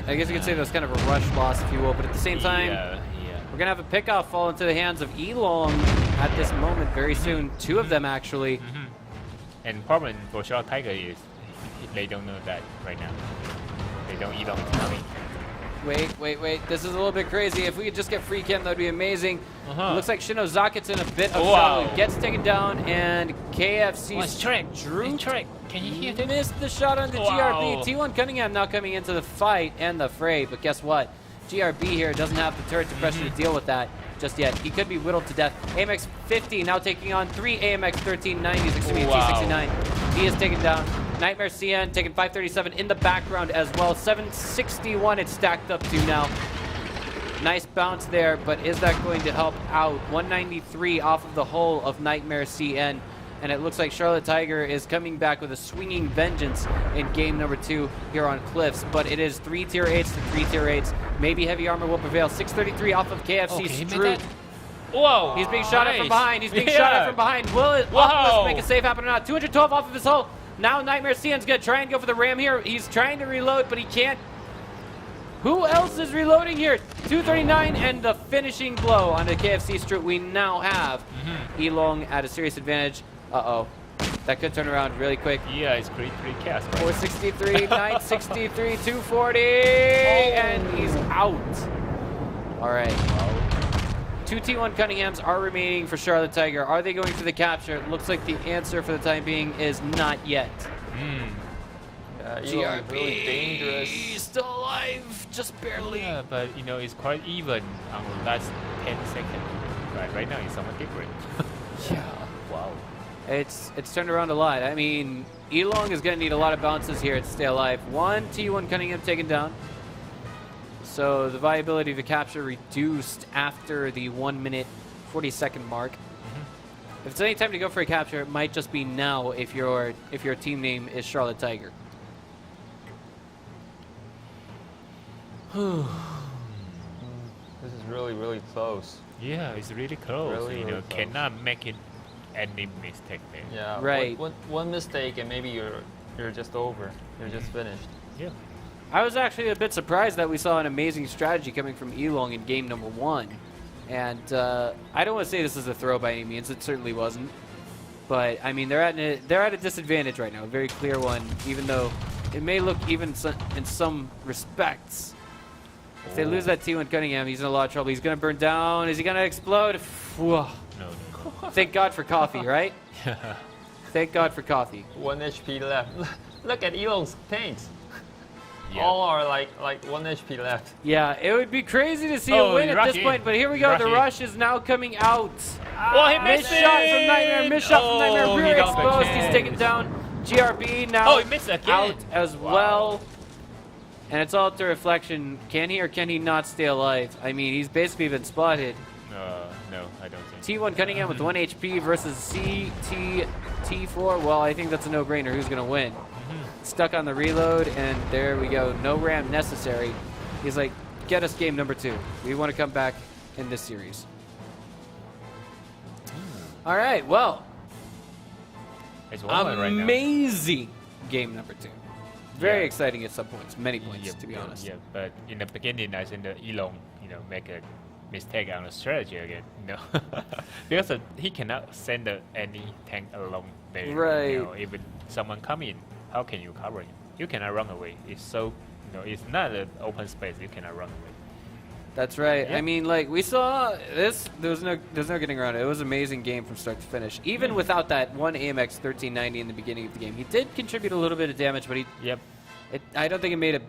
Speaker 1: I guess you could say that was kind of a rush loss, if you will. But at the same time, we're going to have a pickoff fall into the hands of Elong at this moment very soon. 2 of them, actually.
Speaker 2: And problem for Charlotte Tiger is they don't know that right now. They don't Elong is coming.
Speaker 1: Wait. This is a little bit crazy. If we could just get free cam, that would be amazing. Looks like Shino Zakat's in a bit of trouble. Gets taken down, and KFC Drew
Speaker 2: Can you hear that?
Speaker 1: missed the shot on the GRB. T1 Cunningham now coming into the fight and the fray, but guess what? GRB here doesn't have the turret pressure to deal with that just yet. He could be whittled to death. AMX 50 now taking on 3 AMX 1390s, excuse me, T69. He is taken down. Nightmare CN taking 537 in the background as well. 761 it's stacked up to now. Nice bounce there, but is that going to help out? 193 off of the hull of Nightmare CN. And it looks like Charlotte Tiger is coming back with a swinging vengeance in game number 2 here on Cliffs. But it is 3 tier 8s to 3 tier 8s. Maybe heavy armor will prevail. 633 off of KFC Stroop.
Speaker 2: Whoa!
Speaker 1: He's being shot at from behind. He's being shot at from behind. Will it make a save happen or not? 212 off of his hull. Now Nightmare CN's going to try and go for the ram here. He's trying to reload, but he can't. Who else is reloading here? 239 and the finishing blow on the KFC Stroop. We now have Elong at a serious advantage. Uh-oh. That could turn around really quick.
Speaker 2: Yeah, it's pretty cast. Right?
Speaker 1: 463, 963, 240, and he's out. All right. 2 T1 Cunninghams are remaining for Charlotte Tiger. Are they going for the capture? It looks like the answer for the time being is not yet. GRB
Speaker 3: really dangerous.
Speaker 1: Still alive, just barely.
Speaker 2: Yeah, but it's quite even on the last 10 seconds. Right now it's somewhat different.
Speaker 1: Yeah.
Speaker 2: Wow.
Speaker 1: It's turned around a lot. I mean, Elong is going to need a lot of bounces here to stay alive. One T1 Cunningham taken down. So the viability of the capture reduced after the 1 minute 40-second mark. If it's any time to go for a capture, it might just be now if your team name is Charlotte Tiger.
Speaker 3: This is really, really close.
Speaker 2: Yeah, it's really close.
Speaker 3: Really,
Speaker 2: you
Speaker 3: really
Speaker 2: know,
Speaker 3: close.
Speaker 2: cannot make it any mistake there.
Speaker 3: Yeah.
Speaker 1: Right.
Speaker 3: One mistake and maybe you're just over. You're just finished.
Speaker 2: Yeah.
Speaker 1: I was actually a bit surprised that we saw an amazing strategy coming from Elong in game number 1. And I don't want to say this is a throw by any means. It certainly wasn't. But, I mean, they're at a disadvantage right now, a very clear one, even though it may look even in some respects. If they lose that T1 Cunningham, he's in a lot of trouble. He's going to burn down. Is he going to explode?
Speaker 2: No.
Speaker 1: Thank God for coffee, right? Thank God for coffee.
Speaker 3: 1 HP left. Look at Elon's tanks.
Speaker 2: Yeah.
Speaker 3: All are like 1 HP left.
Speaker 1: Yeah, it would be crazy to see
Speaker 2: Oh,
Speaker 1: a win
Speaker 2: he's
Speaker 1: at this
Speaker 2: rushing.
Speaker 1: point, but here we go.
Speaker 2: He's
Speaker 1: The
Speaker 2: rushing.
Speaker 1: rush is now coming out.
Speaker 2: Oh, he
Speaker 1: Missed
Speaker 2: missed
Speaker 1: shot
Speaker 2: it!
Speaker 1: from Nightmare. Missed shot from Nightmare.
Speaker 2: Oh, he
Speaker 1: Rear
Speaker 2: got the
Speaker 1: exposed. He's
Speaker 2: chance.
Speaker 1: taken down. GRB now
Speaker 2: Oh, he missed again.
Speaker 1: out as
Speaker 2: Wow.
Speaker 1: well. And it's all to reflection. Can he or can he not stay alive? I mean, he's basically been spotted.
Speaker 2: No, I don't think.
Speaker 1: T1 Cunningham with 1 HP versus CTT4. Well, I think that's a no-brainer. Who's going to win? Stuck on the reload, and there we go. No ram necessary. He's like, get us game number 2. We want to come back in this series. All right, well,
Speaker 2: It's 1-1 right now.
Speaker 1: amazing game number 2. Very
Speaker 2: Yeah.
Speaker 1: exciting at some points, many points,
Speaker 2: Yeah,
Speaker 1: to be
Speaker 2: yeah,
Speaker 1: honest.
Speaker 2: Yeah, but in the beginning, I think that Elon, make a mistake on the strategy again. Because he cannot send any tank along there.
Speaker 1: Right.
Speaker 2: Even someone come in, how can you cover him? You cannot run away. It's so, it's not an open space. You cannot run away.
Speaker 1: That's right.
Speaker 2: Yeah.
Speaker 1: I mean, like, we saw this. There's no getting around it. It was an amazing game from start to finish. Even without that one AMX 1390 in the beginning of the game, he did contribute a little bit of damage, but
Speaker 2: Yep.
Speaker 1: I don't think it made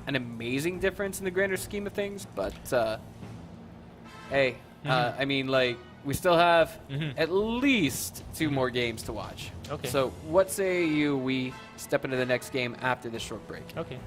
Speaker 1: an amazing difference in the grander scheme of things. But hey, I mean, like, we still have at least 2 more games to watch.
Speaker 2: Okay.
Speaker 1: So what say we step into the next game after this short break?
Speaker 2: Okay.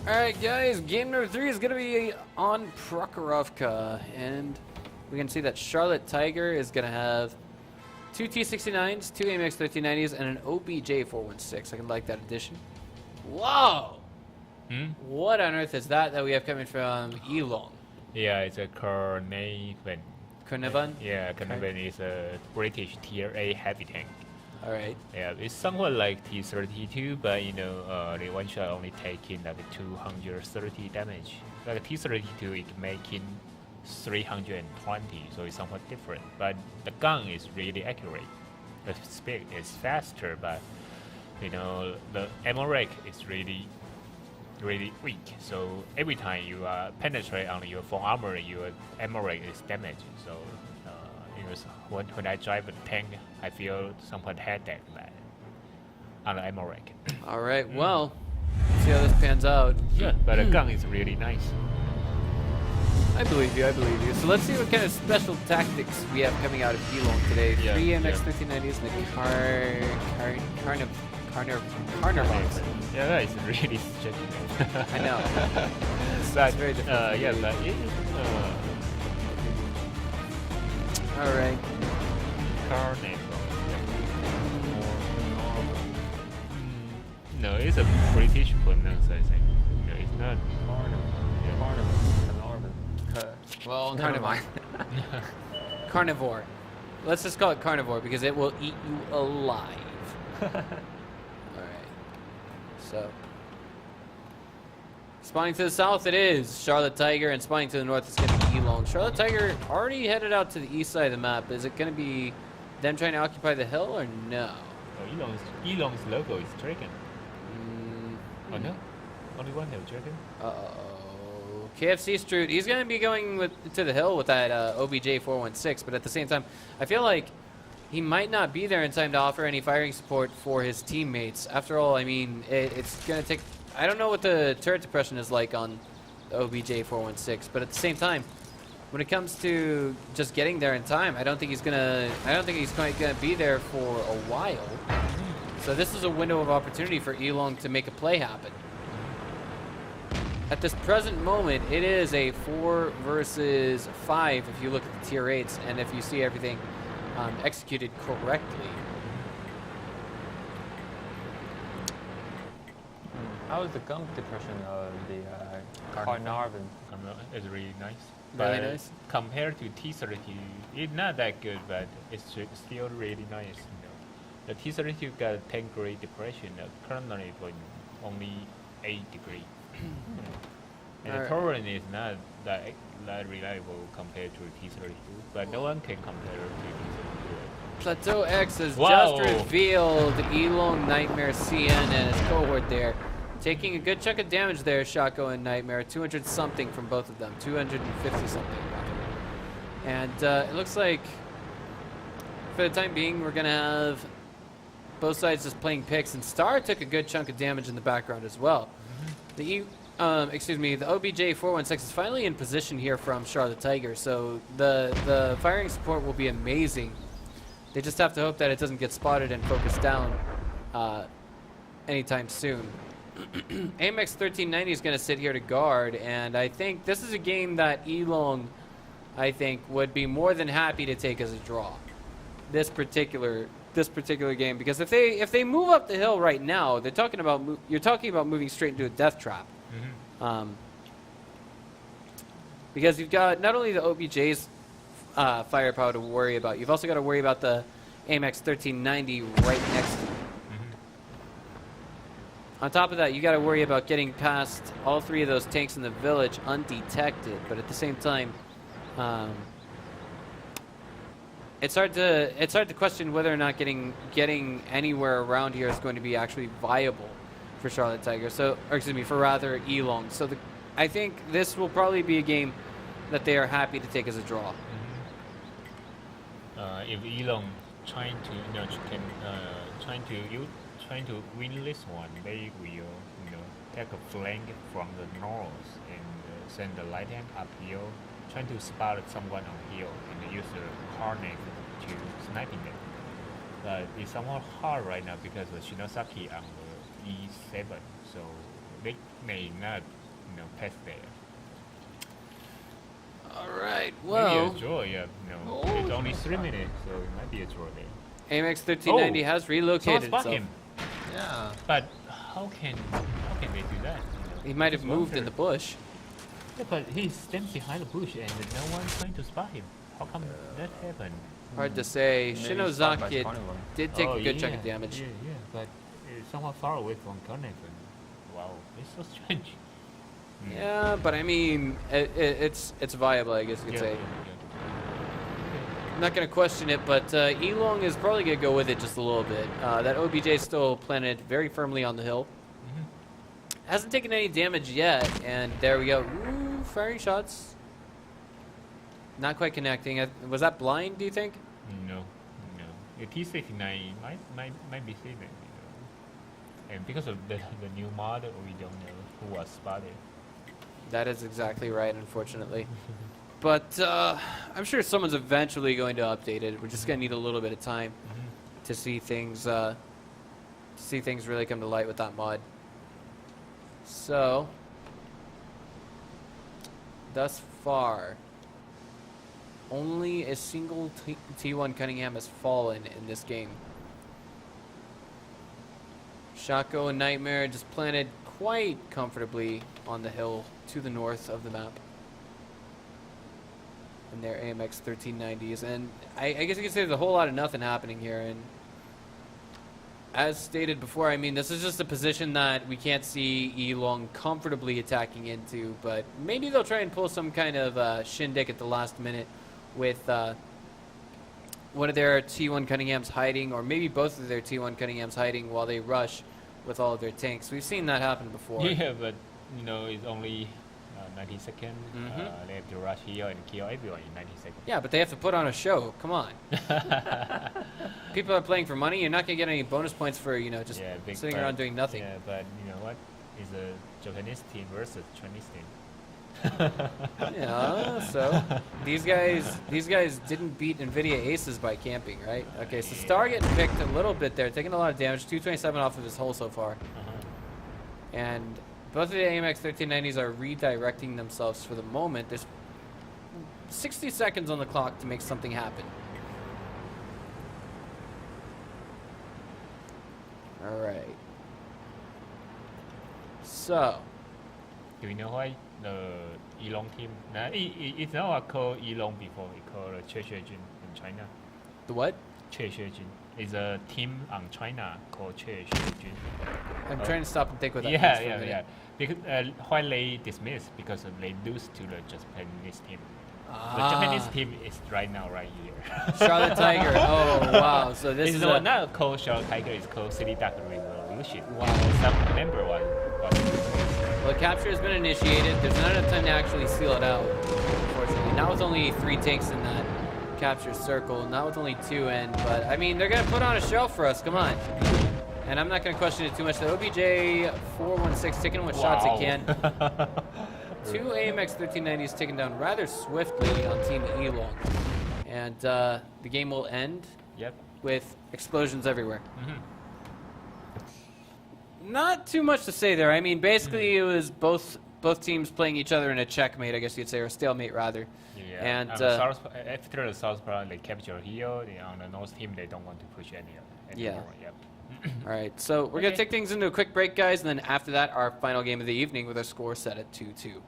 Speaker 1: All right, guys. Game number 3 is going to be on Prokhorovka, and we can see that Charlotte Tiger is going to have 2 T69s, 2 AMX 1390s, and an OBJ 416. I can like that addition. Whoa! What on earth is that we have coming from Elong?
Speaker 2: Yeah, it's a Carnarvon.
Speaker 1: Carnarvon?
Speaker 2: Yeah, Carnarvon is a British Tier A heavy tank.
Speaker 1: All right.
Speaker 2: Yeah, it's somewhat like T32, but the one shot only taking like 230 damage. Like T32, it can make in 320, so it's somewhat different. But the gun is really accurate. The speed is faster, but the ammo rate is really weak. So every time you penetrate on your full armor, your ammo rate is damaged. So when I drive a tank, I feel somewhat headache on the ammo rate.
Speaker 1: All right. Well, let's see how this pans out.
Speaker 2: Yeah, but the gun is really nice.
Speaker 1: I believe you. I believe you. So let's see what kind of special tactics we have coming out of Elong today.
Speaker 2: Yeah,
Speaker 1: 3 MX
Speaker 2: yeah.
Speaker 1: 1390s and the Carnarvons.
Speaker 2: Yeah, that is really stretching.
Speaker 1: I know.
Speaker 2: But,
Speaker 1: very different.
Speaker 2: yeah, but it,
Speaker 1: All right.
Speaker 2: Carnarvon. No, it's a British pronunciation. No, it's not.
Speaker 3: Well, never mind.
Speaker 1: Carnivore. Let's just call it carnivore because it will eat you alive. All right. So, spawning to the south it is Charlotte Tiger, and spawning to the north it's going to be Elong. Charlotte Tiger already headed out to the east side of the map. Is it going to be them trying to occupy the hill or no?
Speaker 2: Oh, Elong's logo is dragon. Oh no, only one have dragon.
Speaker 1: Uh-oh. KFC Stroot, he's going to be going to the hill with that OBJ 416, but at the same time, I feel like he might not be there in time to offer any firing support for his teammates. After all, I mean, it's going to take... I don't know what the turret depression is like on the OBJ 416, but at the same time, when it comes to just getting there in time, I don't think he's quite going to be there for a while. So this is a window of opportunity for Elong to make a play happen. At this present moment, it is a 4 versus 5 if you look at the tier 8s and if you see everything executed correctly.
Speaker 3: How is the gun depression of the Carnarvon?
Speaker 2: It's really nice.
Speaker 1: Really
Speaker 2: But
Speaker 1: nice?
Speaker 2: compared to T32, it's not that good, but it's still really nice. The T32 got 10 degree depression. Currently, only 8 degree. And the
Speaker 1: Alright.
Speaker 2: torrent is not that reliable compared to T32, but no one can compare to T32.
Speaker 1: Plateau X has
Speaker 2: Wow.
Speaker 1: just revealed Elong, Nightmare, CN, and his cohort there. Taking a good chunk of damage there, Shako and Nightmare. 200 something from both of them. 250 something. And it looks like for the time being, we're going to have both sides just playing picks. And Star took a good chunk of damage in the background as well. The OBJ 416 is finally in position here from Charlotte Tiger. So the firing support will be amazing. They just have to hope that it doesn't get spotted and focused down anytime soon. AMX 1390 is going to sit here to guard, and I think this is a game that Elong, I think, would be more than happy to take as a draw. This particular game, because if they move up the hill right now, you're talking about moving straight into a death trap. Because you've got not only the OBJ's firepower to worry about, you've also got to worry about the AMX 1390 right next to you. On top of that, you got to worry about getting past all 3 of those tanks in the village undetected. But at the same time, it's hard to question whether or not getting anywhere around here is going to be actually viable for Charlotte Tiger. For rather Elong. So I think this will probably be a game that they are happy to take as a draw.
Speaker 2: If Elong trying to win this one, they will take a flank from the north and send the light tank uphill, trying to spot someone on hill and use the Carnage to sniping them. But it's somewhat hard right now because the Shinosaki on the E7, so they may not pass there.
Speaker 1: All right.
Speaker 2: Maybe
Speaker 1: Well,
Speaker 2: a draw, yeah. It's only 3 minutes, so it might be a draw there.
Speaker 1: AMX 1390 has
Speaker 2: Someone
Speaker 1: relocated
Speaker 2: spot
Speaker 1: itself.
Speaker 2: him.
Speaker 3: Yeah.
Speaker 2: But how can they do that?
Speaker 1: He might have
Speaker 2: Just
Speaker 1: moved
Speaker 2: wonder.
Speaker 1: in the bush.
Speaker 2: Yeah, but he stands behind the bush and no one's trying to spot him. How come that happened?
Speaker 1: Hard to say.
Speaker 3: Maybe spot by
Speaker 1: Shinozaki
Speaker 3: Carnival.
Speaker 1: did take
Speaker 2: Oh,
Speaker 1: a good
Speaker 2: yeah,
Speaker 1: chunk of damage.
Speaker 2: Yeah, but it's somewhat far away from Carnival. Wow, it's so strange.
Speaker 1: Yeah, but I mean, it's viable, I guess you could say. I'm not going to question it, but Elong is probably going to go with it just a little bit. That OBJ is still planted very firmly on the hill. Hasn't taken any damage yet, and there we go. Ooh, firing shots. Not quite connecting. Was that blind, do you think?
Speaker 2: No. The T69 might be saving, And because of the new model, we don't know who was spotted.
Speaker 1: That is exactly right, unfortunately. But I'm sure someone's eventually going to update it. We're just going to need a little bit of time to see things really come to light with that mod. So, thus far, only a single T1 Cunningham has fallen in this game. Shaco and Nightmare just planted quite comfortably on the hill to the north of the map. And their AMX 1390s. And I guess you could say there's a whole lot of nothing happening here. And as stated before, I mean, this is just a position that we can't see Elong comfortably attacking into. But maybe they'll try and pull some kind of shindig at the last minute with one of their T1 Cunninghams hiding, or maybe both of their T1 Cunninghams hiding while they rush with all of their tanks. We've seen that happen before.
Speaker 2: Yeah, but it's only 90 seconds. They have to rush here and kill everyone in 90 seconds.
Speaker 1: Yeah, but they have to put on a show. Come on. People are playing for money. You're not going to get any bonus points for, just sitting around doing nothing.
Speaker 2: Yeah, but you know what? It's a Japanese team versus Chinese team.
Speaker 1: Yeah, so these guys didn't beat NVIDIA Aces by camping, right? Okay, so Star getting picked a little bit there, taking a lot of damage, 227 off of his hull so far. And both of the AMX 1390s are redirecting themselves for the moment. There's 60 seconds on the clock to make something happen. All right. So.
Speaker 2: Do we know why the Elong team? It's not called Elong before. It's called Che in China.
Speaker 1: The what?
Speaker 2: Che is a team on China called Che.
Speaker 1: I'm trying to stop and think what that means for a minute.
Speaker 2: Yeah. Because why they dismissed because they lose to the Japanese team. The Japanese team is right here.
Speaker 1: Charlotte Tiger. Oh wow! So this is
Speaker 2: not called Charlotte Tiger. It's called City Duck Revolution.
Speaker 1: Wow.
Speaker 2: Some member one.
Speaker 1: Well, the capture has been initiated. There's not enough time to actually seal it out, unfortunately. Now with only 3 tanks in that capture circle, not with only 2 in. But I mean, they're gonna put on a show for us. Come on. And I'm not gonna question it too much. The OBJ 416 taking what shots it can. 2 AMX 1390s taken down rather swiftly on Team Elong. And the game will end with explosions everywhere. Not too much to say there. I mean, basically it was both teams playing each other in a checkmate, I guess you'd say, or stalemate rather.
Speaker 2: Yeah.
Speaker 1: And
Speaker 2: after the South part, they capture here. On the North team, they don't want to push anymore.
Speaker 1: Yeah. All right, so we're going to take things into a quick break, guys, and then after that, our final game of the evening with our score set at 2-2.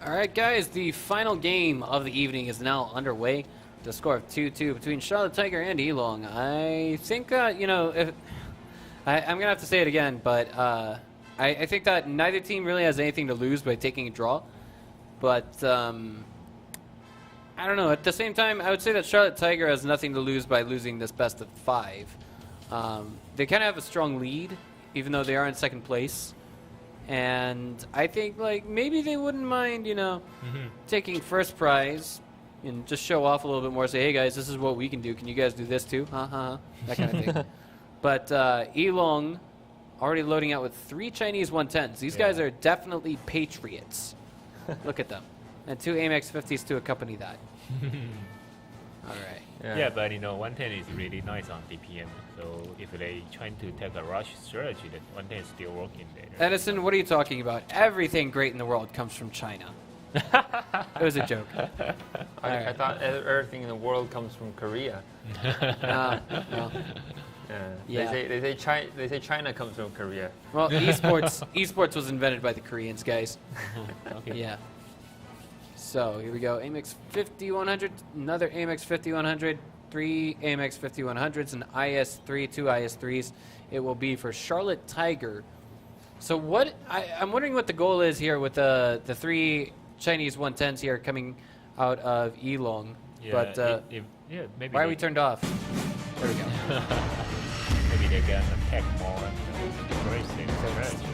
Speaker 1: All right, guys, the final game of the evening is now underway. The score of 2-2 between Charlotte Tiger and Elong. I think, you know, if I'm going to have to say it again, but I think that neither team really has anything to lose by taking a draw. But I don't know. At the same time, I would say that Charlotte Tiger has nothing to lose by losing this best of 5. They kind of have a strong lead, even though they are in second place. And I think, like, maybe they wouldn't mind, you know, taking first prize and just show off a little bit more. Say, hey, guys, this is what we can do. Can you guys do this too? That kind of thing. But Elong already loading out with 3 Chinese 110s. These guys are definitely patriots. Look at them. And 2 Amex 50s to accompany that. All right.
Speaker 2: Yeah, but you know, 110 is really nice on DPM. So if they trying to take a rush strategy, then 110 is still working there.
Speaker 1: Edison, what are you talking about? Everything great in the world comes from China. It was a joke.
Speaker 3: I thought everything in the world comes from Korea.
Speaker 1: No. Yeah.
Speaker 3: They say China comes from Korea.
Speaker 1: Well, esports was invented by the Koreans, guys.
Speaker 2: Okay.
Speaker 1: Yeah. So here we go. Amex 5100, another Amex 5100, 3 Amex 5100s, and IS3, 2 IS3s. It will be for Charlotte Tiger. So what I'm wondering what the goal is here with the 3 Chinese 110s here coming out of Elong.
Speaker 2: Yeah,
Speaker 1: But
Speaker 2: maybe
Speaker 1: why are we turned off? There we go.
Speaker 2: Maybe they can attack more aggressive strategy.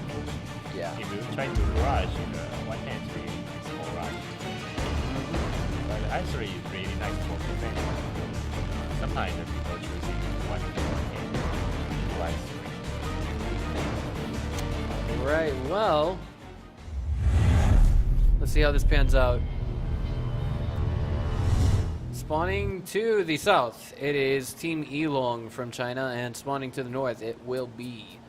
Speaker 1: Yeah.
Speaker 2: If you try to rush, the 110 is more rush. But I3 is really nice for defense. Sometimes the people choosing 110 to I3.
Speaker 1: Right, well, let's see how this pans out. Spawning to the south, it is Team Elong from China, and spawning to the north, it will be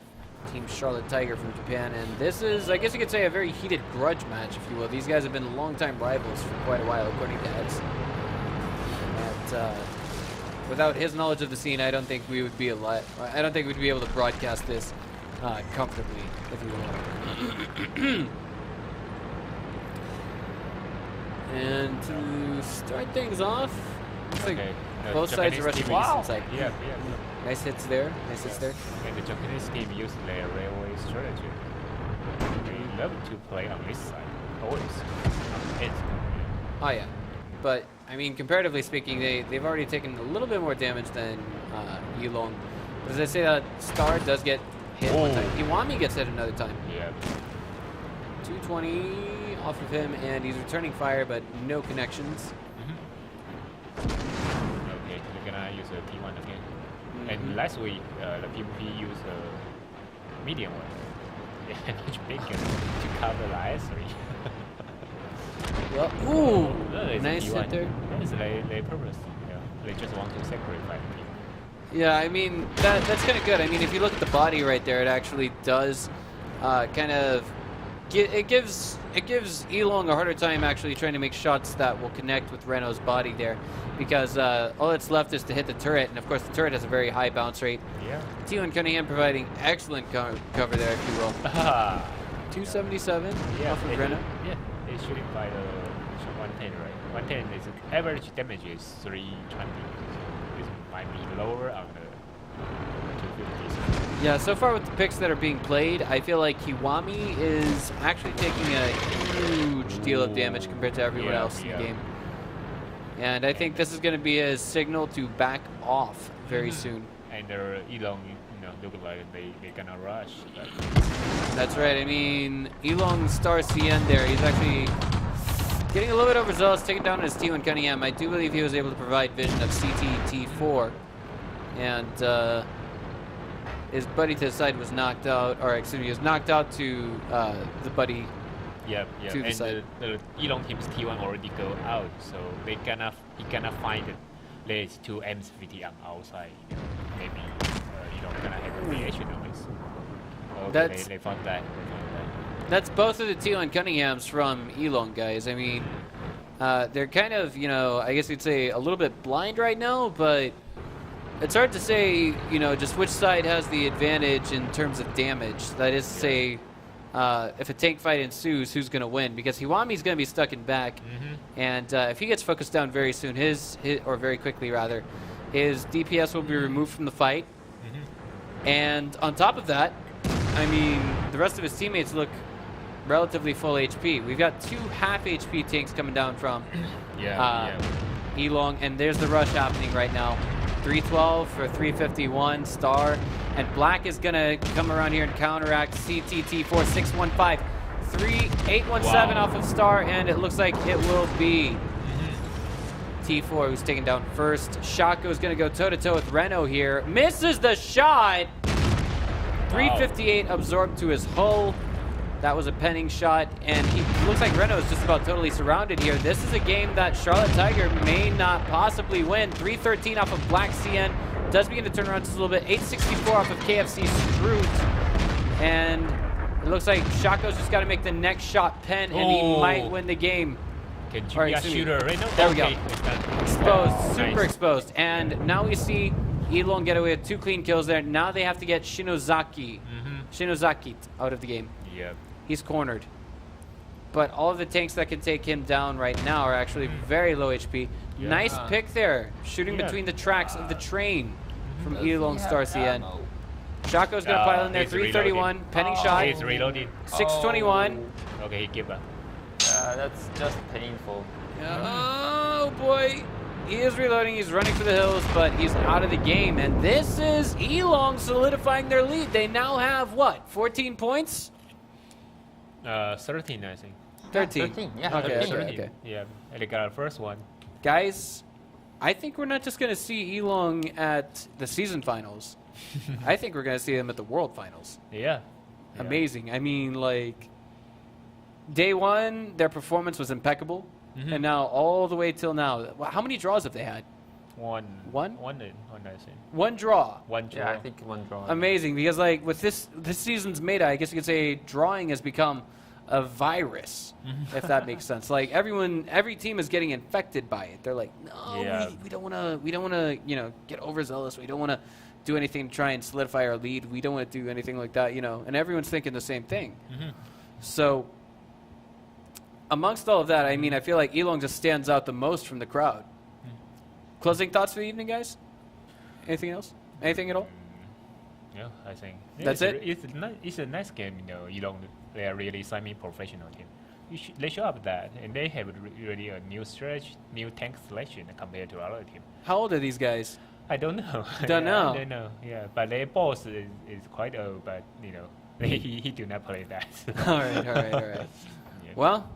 Speaker 1: Team Charlotte Tiger from Japan. And this is, I guess you could say, a very heated grudge match, if you will. These guys have been longtime rivals for quite a while, according to Edson. And without his knowledge of the scene, I don't think we would be alive. I don't think we'd be able to broadcast this comfortably, if you will. And to start things off, looks like both sides are rushing. Wow!
Speaker 2: Yeah.
Speaker 1: Nice hits there. Nice hits there.
Speaker 2: And the Japanese team use their railway strategy. They love to play on this side, always.
Speaker 1: Oh yeah, but I mean, comparatively speaking, they've already taken a little bit more damage than Elong. But as I say, that Star does get hit one time. Iwami gets hit another time.
Speaker 2: Yeah.
Speaker 1: 220 off of him, and he's returning fire, but no connections.
Speaker 2: Okay, we're gonna use a P1 again. And last week, the PvP used a medium one. Yeah, much bigger to cover the IS3.
Speaker 1: Well, ooh,
Speaker 2: No,
Speaker 1: nice hit there.
Speaker 2: Yes, they purpose. Yeah, they just want to sacrifice people.
Speaker 1: Yeah, I mean, that's kind of good. I mean, if you look at the body right there, it actually does kind of... It gives Elong a harder time actually trying to make shots that will connect with Renault's body there, because all that's left is to hit the turret, and of course the turret has a very high bounce rate.
Speaker 2: Yeah.
Speaker 1: T1 Cunningham providing excellent cover there, if you will. 277 off of Renault.
Speaker 2: Yeah, they're shooting by the 110, right? 110 is average damage is 320. This might be lower on the 250s.
Speaker 1: Yeah, so far with the picks that are being played, I feel like Kiwami is actually taking a huge deal of damage compared to everyone else in the game. And I think this is going to be a signal to back off very soon.
Speaker 2: And Elong, you know, look like they're gonna rush. But
Speaker 1: that's right. I mean, Elong Star CN there, he's actually getting a little bit overzealous, taking down his T1 Cunningham. I do believe he was able to provide vision of CT-T4. And his buddy to the side was knocked out, or excuse me, he was knocked out to the buddy to the side.
Speaker 2: The Elong team's T1 already go out, so he cannot find there's 2 M50 on outside. Maybe Elong gonna have a reaction noise. Okay, they found that.
Speaker 1: That's both of the T1 Cunninghams from Elong, guys. I mean, they're kind of, you know, I guess you'd say a little bit blind right now, but it's hard to say, you know, just which side has the advantage in terms of damage. That is to say, if a tank fight ensues, who's going to win? Because Hiwami's going to be stuck in back, and if he gets focused down very soon, or very quickly rather, his DPS will be removed from the fight. And on top of that, I mean, the rest of his teammates look relatively full HP. We've got 2 half HP tanks coming down from Elong, and there's the rush happening right now. 312 for 351 Star, and Black is gonna come around here and counteract. CTT 4615 3817 off of Star, and it looks like it will be T4 who's taken down first. Shako is gonna go toe to toe with Reno here. Misses the shot. 358 absorbed to his hull. That was a penning shot, and he looks like Reno is just about totally surrounded here. This is a game that Charlotte Tiger may not possibly win. 313 off of Black CN. Does begin to turn around just a little bit. 864 off of KFC Stroot. And it looks like Shaco's just got to make the next shot pen, and he might win the game.
Speaker 2: Can you shoot her right now?
Speaker 1: There we go. Exposed, super exposed. And now we see Elon get away with 2 clean kills there. Now they have to get Shinozaki out of the game.
Speaker 2: Yeah.
Speaker 1: He's cornered. But all of the tanks that can take him down right now are actually very low HP.
Speaker 2: Yeah.
Speaker 1: Nice pick there. Shooting between the tracks of the train from Elon Star CN. Shaco's going to pile in there. 331. Penning shot.
Speaker 2: He's reloading.
Speaker 1: 621.
Speaker 2: Okay, he give up.
Speaker 3: That's just painful.
Speaker 1: Oh, boy. He is reloading. He's running for the hills, but he's out of the game. And this is Elong solidifying their lead. They now have, what, 14 points?
Speaker 2: 13, I think.
Speaker 1: 13.
Speaker 3: 13, yeah.
Speaker 1: Okay.
Speaker 2: Yeah, and they got our first one.
Speaker 1: Guys, I think we're not just going to see Elong at the season finals. I think we're going to see them at the world finals.
Speaker 2: Yeah.
Speaker 1: Amazing. I mean, like, day 1, their performance was impeccable. And now, all the way till now, how many draws have they had?
Speaker 2: One, I think.
Speaker 1: 1 draw.
Speaker 2: 1 draw.
Speaker 3: Yeah, I think 1 draw.
Speaker 1: Amazing, because like with this season's meta, I guess you could say drawing has become a virus, if that makes sense. Like every team is getting infected by it. They're like, no, we don't want to, get overzealous. We don't want to do anything to try and solidify our lead. We don't want to do anything like that, And everyone's thinking the same thing. So, amongst all of that, I mean, I feel like Elong just stands out the most from the crowd. Closing thoughts for the evening, guys? Anything else? Anything at all?
Speaker 2: Yeah, I think.
Speaker 1: That's it?
Speaker 2: It's a nice game, they are really semi-professional team. They show up that, and they have really a new strategy, new tank selection compared to other team.
Speaker 1: How old are these guys?
Speaker 2: I don't know.
Speaker 1: Don't know.
Speaker 2: I don't know. Yeah, but their boss is quite old, but he do not play that.
Speaker 1: All right.
Speaker 2: Yeah.
Speaker 1: Well,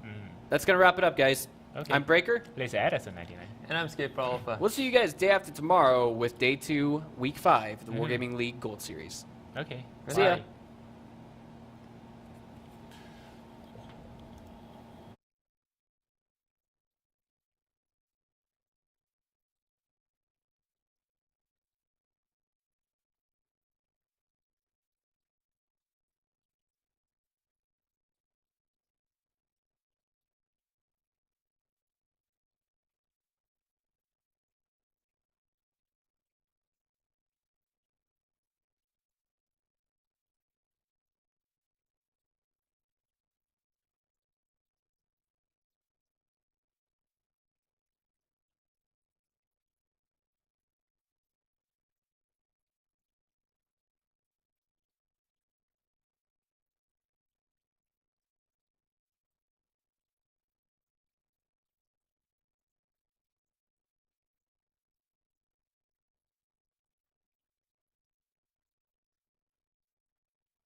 Speaker 1: that's gonna wrap it up, guys.
Speaker 2: Okay.
Speaker 1: I'm Breaker.
Speaker 2: Let's add us a 99.
Speaker 3: And I'm Skip Alpha.
Speaker 1: We'll see you guys day after tomorrow with day 2, week 5, the Wargaming League Gold Series.
Speaker 2: Okay.
Speaker 1: See ya.
Speaker 3: Bye.